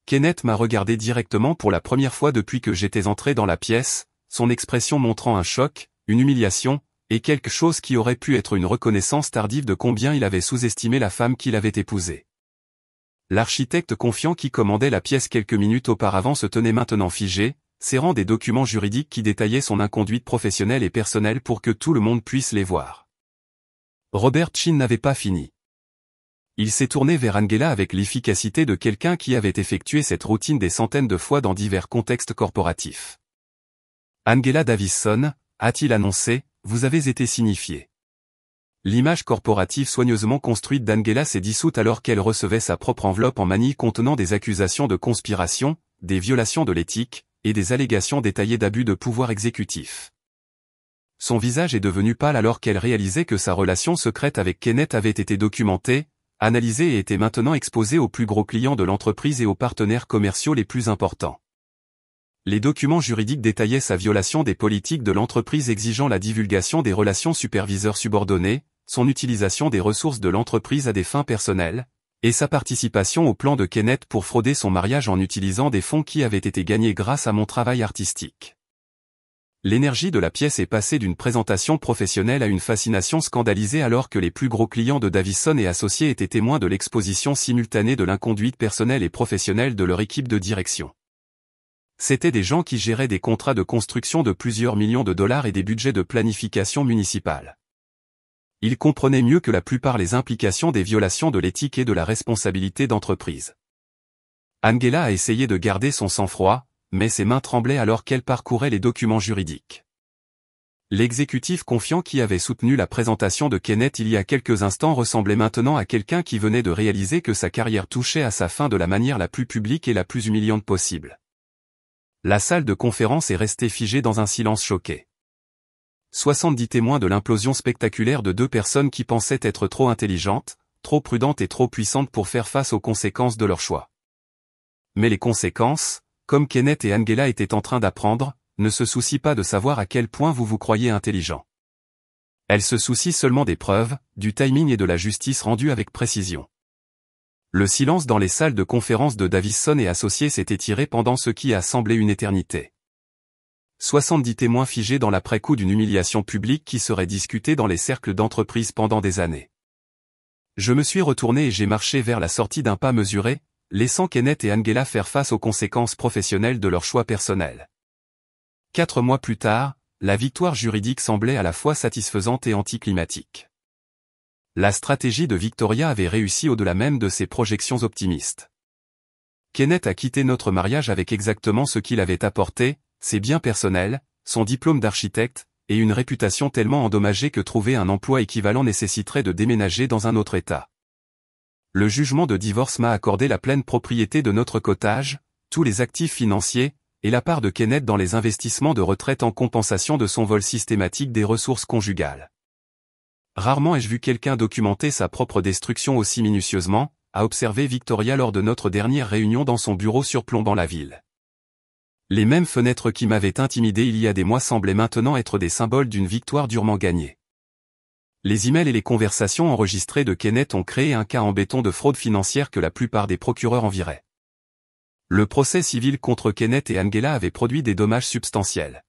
Kenneth m'a regardé directement pour la première fois depuis que j'étais entré dans la pièce, son expression montrant un choc, une humiliation, et quelque chose qui aurait pu être une reconnaissance tardive de combien il avait sous-estimé la femme qu'il avait épousée. L'architecte confiant qui commandait la pièce quelques minutes auparavant se tenait maintenant figé, serrant des documents juridiques qui détaillaient son inconduite professionnelle et personnelle pour que tout le monde puisse les voir. Robert Chin n'avait pas fini. Il s'est tourné vers Angela avec l'efficacité de quelqu'un qui avait effectué cette routine des centaines de fois dans divers contextes corporatifs. Angela Davison, a-t-il annoncé, vous avez été signifié. L'image corporative soigneusement construite d'Angela s'est dissoute alors qu'elle recevait sa propre enveloppe en manille contenant des accusations de conspiration, des violations de l'éthique, et des allégations détaillées d'abus de pouvoir exécutif. Son visage est devenu pâle alors qu'elle réalisait que sa relation secrète avec Kenneth avait été documentée, analysée et était maintenant exposée aux plus gros clients de l'entreprise et aux partenaires commerciaux les plus importants. Les documents juridiques détaillaient sa violation des politiques de l'entreprise exigeant la divulgation des relations superviseurs subordonnés, son utilisation des ressources de l'entreprise à des fins personnelles, et sa participation au plan de Kenneth pour frauder son mariage en utilisant des fonds qui avaient été gagnés grâce à mon travail artistique. L'énergie de la pièce est passée d'une présentation professionnelle à une fascination scandalisée alors que les plus gros clients de Davison et associés étaient témoins de l'exposition simultanée de l'inconduite personnelle et professionnelle de leur équipe de direction. C'étaient des gens qui géraient des contrats de construction de plusieurs millions de dollars et des budgets de planification municipale. Ils comprenaient mieux que la plupart les implications des violations de l'éthique et de la responsabilité d'entreprise. Angela a essayé de garder son sang-froid, mais ses mains tremblaient alors qu'elle parcourait les documents juridiques. L'exécutif confiant qui avait soutenu la présentation de Kenneth il y a quelques instants ressemblait maintenant à quelqu'un qui venait de réaliser que sa carrière touchait à sa fin de la manière la plus publique et la plus humiliante possible. La salle de conférence est restée figée dans un silence choqué. 70 témoins de l'implosion spectaculaire de deux personnes qui pensaient être trop intelligentes, trop prudentes et trop puissantes pour faire face aux conséquences de leur choix. Mais les conséquences, comme Kenneth et Angela étaient en train d'apprendre, ne se soucient pas de savoir à quel point vous vous croyez intelligent. Elles se soucient seulement des preuves, du timing et de la justice rendue avec précision. Le silence dans les salles de conférence de Davison et associés s'est étiré pendant ce qui a semblé une éternité. 70 témoins figés dans l'après-coup d'une humiliation publique qui serait discutée dans les cercles d'entreprise pendant des années. Je me suis retourné et j'ai marché vers la sortie d'un pas mesuré, laissant Kenneth et Angela faire face aux conséquences professionnelles de leur choix personnel. 4 mois plus tard, la victoire juridique semblait à la fois satisfaisante et anticlimatique. La stratégie de Victoria avait réussi au-delà même de ses projections optimistes. Kenneth a quitté notre mariage avec exactement ce qu'il avait apporté, ses biens personnels, son diplôme d'architecte, et une réputation tellement endommagée que trouver un emploi équivalent nécessiterait de déménager dans un autre État. Le jugement de divorce m'a accordé la pleine propriété de notre cottage, tous les actifs financiers, et la part de Kenneth dans les investissements de retraite en compensation de son vol systématique des ressources conjugales. Rarement ai-je vu quelqu'un documenter sa propre destruction aussi minutieusement, a observé Victoria lors de notre dernière réunion dans son bureau surplombant la ville. Les mêmes fenêtres qui m'avaient intimidé il y a des mois semblaient maintenant être des symboles d'une victoire durement gagnée. Les emails et les conversations enregistrées de Kenneth ont créé un cas en béton de fraude financière que la plupart des procureurs envieraient. Le procès civil contre Kenneth et Angela avait produit des dommages substantiels.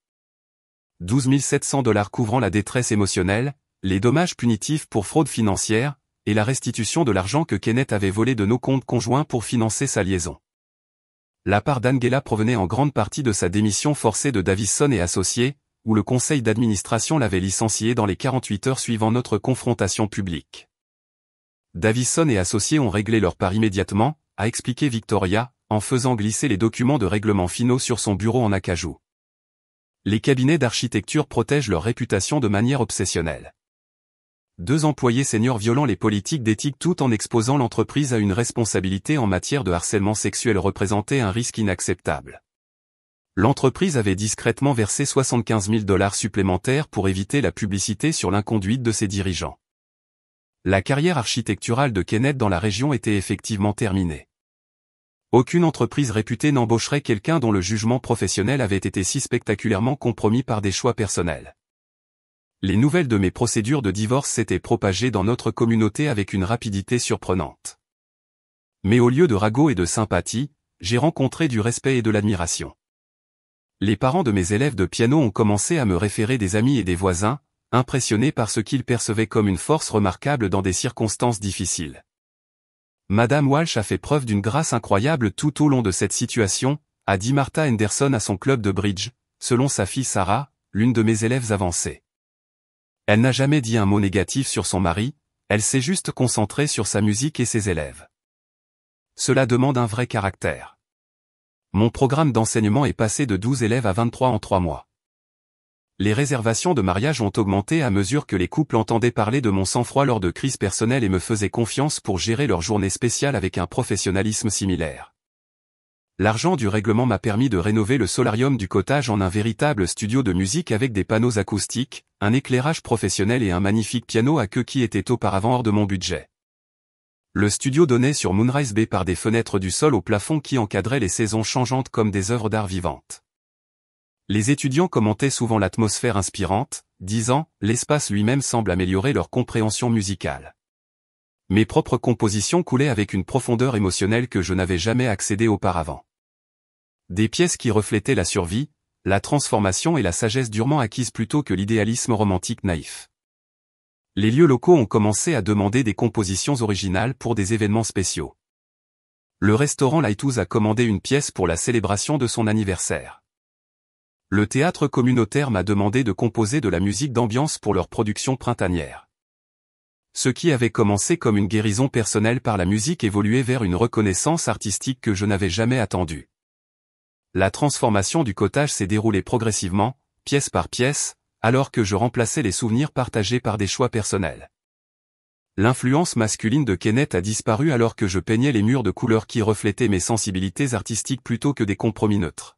12 700 $ couvrant la détresse émotionnelle, les dommages punitifs pour fraude financière, et la restitution de l'argent que Kenneth avait volé de nos comptes conjoints pour financer sa liaison. La part d'Angela provenait en grande partie de sa démission forcée de Davison et Associés, où le conseil d'administration l'avait licencié dans les 48 heures suivant notre confrontation publique. Davison et Associés ont réglé leur part immédiatement, a expliqué Victoria, en faisant glisser les documents de règlement finaux sur son bureau en acajou. Les cabinets d'architecture protègent leur réputation de manière obsessionnelle. 2 employés seniors violant les politiques d'éthique tout en exposant l'entreprise à une responsabilité en matière de harcèlement sexuel représentait un risque inacceptable. L'entreprise avait discrètement versé 75 000 $ supplémentaires pour éviter la publicité sur l'inconduite de ses dirigeants. La carrière architecturale de Kenneth dans la région était effectivement terminée. Aucune entreprise réputée n'embaucherait quelqu'un dont le jugement professionnel avait été si spectaculairement compromis par des choix personnels. Les nouvelles de mes procédures de divorce s'étaient propagées dans notre communauté avec une rapidité surprenante. Mais au lieu de ragots et de sympathie, j'ai rencontré du respect et de l'admiration. Les parents de mes élèves de piano ont commencé à me référer des amis et des voisins, impressionnés par ce qu'ils percevaient comme une force remarquable dans des circonstances difficiles. Madame Walsh a fait preuve d'une grâce incroyable tout au long de cette situation, a dit Martha Henderson à son club de bridge, selon sa fille Sarah, l'une de mes élèves avancées. Elle n'a jamais dit un mot négatif sur son mari, elle s'est juste concentrée sur sa musique et ses élèves. Cela demande un vrai caractère. Mon programme d'enseignement est passé de 12 élèves à 23 en 3 mois. Les réservations de mariage ont augmenté à mesure que les couples entendaient parler de mon sang-froid lors de crises personnelles et me faisaient confiance pour gérer leur journée spéciale avec un professionnalisme similaire. L'argent du règlement m'a permis de rénover le solarium du cottage en un véritable studio de musique avec des panneaux acoustiques, un éclairage professionnel et un magnifique piano à queue qui était auparavant hors de mon budget. Le studio donnait sur Moonrise Bay par des fenêtres du sol au plafond qui encadraient les saisons changeantes comme des œuvres d'art vivantes. Les étudiants commentaient souvent l'atmosphère inspirante, disant « l'espace lui-même semble améliorer leur compréhension musicale ». Mes propres compositions coulaient avec une profondeur émotionnelle que je n'avais jamais accédé auparavant. Des pièces qui reflétaient la survie, la transformation et la sagesse durement acquise plutôt que l'idéalisme romantique naïf. Les lieux locaux ont commencé à demander des compositions originales pour des événements spéciaux. Le restaurant Lighthouse a commandé une pièce pour la célébration de son anniversaire. Le théâtre communautaire m'a demandé de composer de la musique d'ambiance pour leur production printanière. Ce qui avait commencé comme une guérison personnelle par la musique évoluait vers une reconnaissance artistique que je n'avais jamais attendue. La transformation du cottage s'est déroulée progressivement, pièce par pièce, alors que je remplaçais les souvenirs partagés par des choix personnels. L'influence masculine de Kenneth a disparu alors que je peignais les murs de couleurs qui reflétaient mes sensibilités artistiques plutôt que des compromis neutres.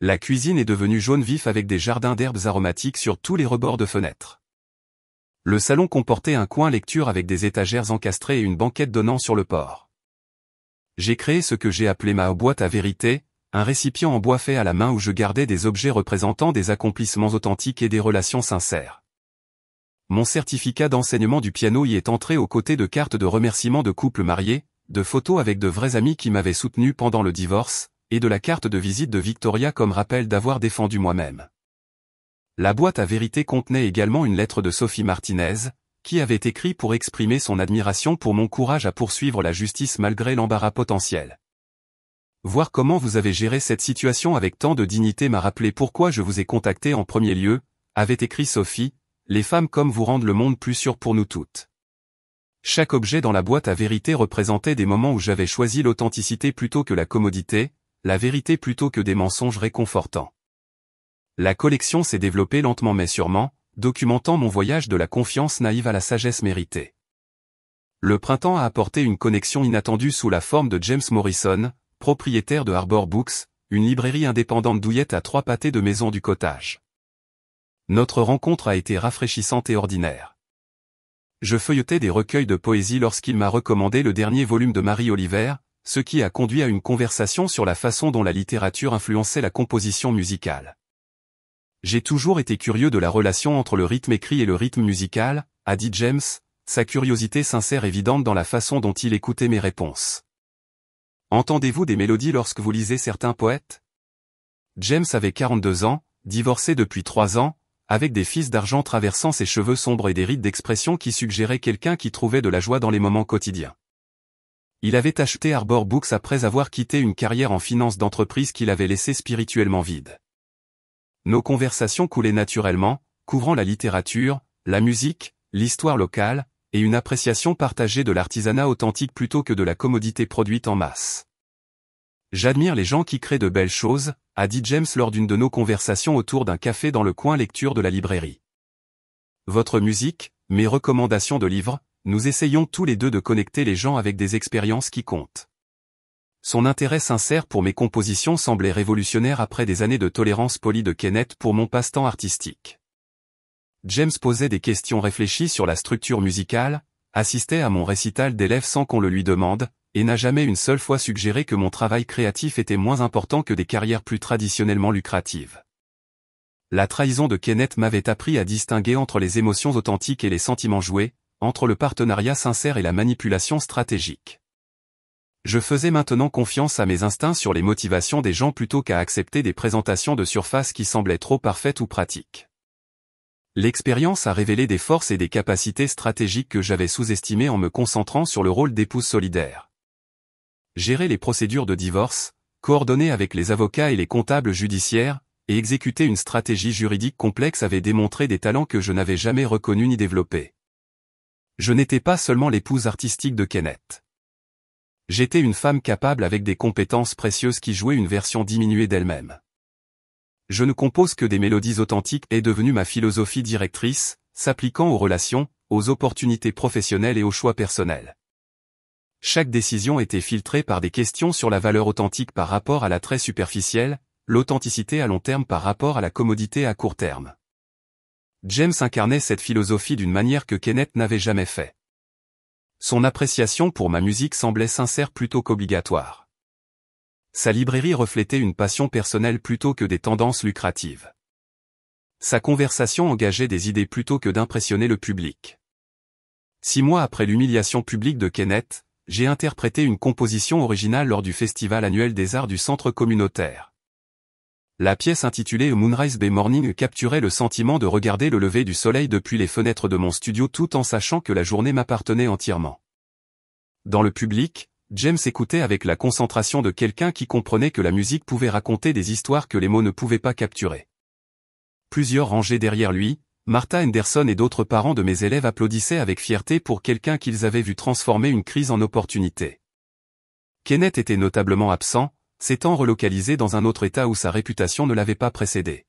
La cuisine est devenue jaune vif avec des jardins d'herbes aromatiques sur tous les rebords de fenêtres. Le salon comportait un coin lecture avec des étagères encastrées et une banquette donnant sur le port. J'ai créé ce que j'ai appelé ma boîte à vérité, un récipient en bois fait à la main où je gardais des objets représentant des accomplissements authentiques et des relations sincères. Mon certificat d'enseignement du piano y est entré aux côtés de cartes de remerciement de couples mariés, de photos avec de vrais amis qui m'avaient soutenu pendant le divorce, et de la carte de visite de Victoria comme rappel d'avoir défendu moi-même. La boîte à vérité contenait également une lettre de Sophie Martinez, qui avait écrit pour exprimer son admiration pour mon courage à poursuivre la justice malgré l'embarras potentiel. Voir comment vous avez géré cette situation avec tant de dignité m'a rappelé pourquoi je vous ai contacté en premier lieu, avait écrit Sophie, les femmes comme vous rendent le monde plus sûr pour nous toutes. Chaque objet dans la boîte à vérité représentait des moments où j'avais choisi l'authenticité plutôt que la commodité, la vérité plutôt que des mensonges réconfortants. La collection s'est développée lentement mais sûrement, documentant mon voyage de la confiance naïve à la sagesse méritée. Le printemps a apporté une connexion inattendue sous la forme de James Morrison, propriétaire de Harbor Books, une librairie indépendante douillette à 3 pâtés de maison du cottage. Notre rencontre a été rafraîchissante et ordinaire. Je feuilletais des recueils de poésie lorsqu'il m'a recommandé le dernier volume de Marie Oliver, ce qui a conduit à une conversation sur la façon dont la littérature influençait la composition musicale. J'ai toujours été curieux de la relation entre le rythme écrit et le rythme musical, a dit James, sa curiosité sincère évidente dans la façon dont il écoutait mes réponses. Entendez-vous des mélodies lorsque vous lisez certains poètes? James avait 42 ans, divorcé depuis 3 ans, avec des fils d'argent traversant ses cheveux sombres et des rides d'expression qui suggéraient quelqu'un qui trouvait de la joie dans les moments quotidiens. Il avait acheté Arbor Books après avoir quitté une carrière en finance d'entreprise qu'il avait laissée spirituellement vide. Nos conversations coulaient naturellement, couvrant la littérature, la musique, l'histoire locale, et une appréciation partagée de l'artisanat authentique plutôt que de la commodité produite en masse. J'admire les gens qui créent de belles choses, a dit James lors d'une de nos conversations autour d'un café dans le coin lecture de la librairie. Votre musique, mes recommandations de livres, nous essayons tous les deux de connecter les gens avec des expériences qui comptent. Son intérêt sincère pour mes compositions semblait révolutionnaire après des années de tolérance polie de Kenneth pour mon passe-temps artistique. James posait des questions réfléchies sur la structure musicale, assistait à mon récital d'élèves sans qu'on le lui demande, et n'a jamais une seule fois suggéré que mon travail créatif était moins important que des carrières plus traditionnellement lucratives. La trahison de Kenneth m'avait appris à distinguer entre les émotions authentiques et les sentiments joués, entre le partenariat sincère et la manipulation stratégique. Je faisais maintenant confiance à mes instincts sur les motivations des gens plutôt qu'à accepter des présentations de surface qui semblaient trop parfaites ou pratiques. L'expérience a révélé des forces et des capacités stratégiques que j'avais sous-estimées en me concentrant sur le rôle d'épouse solidaire. Gérer les procédures de divorce, coordonner avec les avocats et les comptables judiciaires, et exécuter une stratégie juridique complexe avait démontré des talents que je n'avais jamais reconnus ni développés. Je n'étais pas seulement l'épouse artistique de Kenneth. J'étais une femme capable avec des compétences précieuses qui jouaient une version diminuée d'elle-même. Je ne compose que des mélodies authentiques est devenue ma philosophie directrice, s'appliquant aux relations, aux opportunités professionnelles et aux choix personnels. Chaque décision était filtrée par des questions sur la valeur authentique par rapport à l'attrait superficiel, l'authenticité à long terme par rapport à la commodité à court terme. James incarnait cette philosophie d'une manière que Kenneth n'avait jamais fait. Son appréciation pour ma musique semblait sincère plutôt qu'obligatoire. Sa librairie reflétait une passion personnelle plutôt que des tendances lucratives. Sa conversation engageait des idées plutôt que d'impressionner le public. 6 mois après l'humiliation publique de Kenneth, j'ai interprété une composition originale lors du Festival annuel des arts du Centre communautaire. La pièce intitulée A Moonrise Bay Morning capturait le sentiment de regarder le lever du soleil depuis les fenêtres de mon studio tout en sachant que la journée m'appartenait entièrement. Dans le public, James écoutait avec la concentration de quelqu'un qui comprenait que la musique pouvait raconter des histoires que les mots ne pouvaient pas capturer. Plusieurs rangées derrière lui, Martha Henderson et d'autres parents de mes élèves applaudissaient avec fierté pour quelqu'un qu'ils avaient vu transformer une crise en opportunité. Kenneth était notablement absent, s'étant relocalisé dans un autre état où sa réputation ne l'avait pas précédé.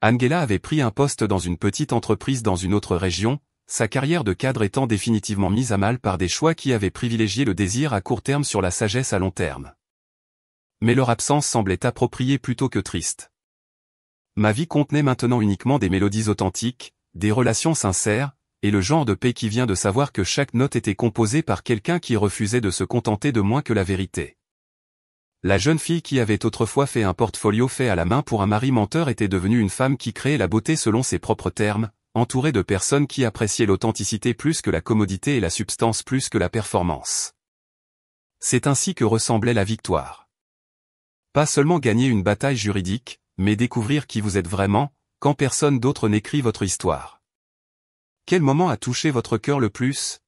Angela avait pris un poste dans une petite entreprise dans une autre région, sa carrière de cadre étant définitivement mise à mal par des choix qui avaient privilégié le désir à court terme sur la sagesse à long terme. Mais leur absence semblait appropriée plutôt que triste. Ma vie contenait maintenant uniquement des mélodies authentiques, des relations sincères, et le genre de paix qui vient de savoir que chaque note était composée par quelqu'un qui refusait de se contenter de moins que la vérité. La jeune fille qui avait autrefois fait un portfolio fait à la main pour un mari menteur était devenue une femme qui créait la beauté selon ses propres termes, entourée de personnes qui appréciaient l'authenticité plus que la commodité et la substance plus que la performance. C'est ainsi que ressemblait la victoire. Pas seulement gagner une bataille juridique, mais découvrir qui vous êtes vraiment, quand personne d'autre n'écrit votre histoire. Quel moment a touché votre cœur le plus?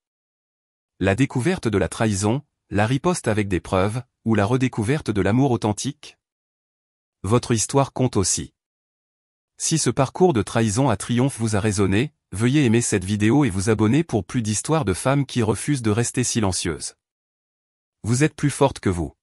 La découverte de la trahison, la riposte avec des preuves, ou la redécouverte de l'amour authentique? Votre histoire compte aussi. Si ce parcours de trahison à triomphe vous a résonné, veuillez aimer cette vidéo et vous abonner pour plus d'histoires de femmes qui refusent de rester silencieuses. Vous êtes plus forte que vous.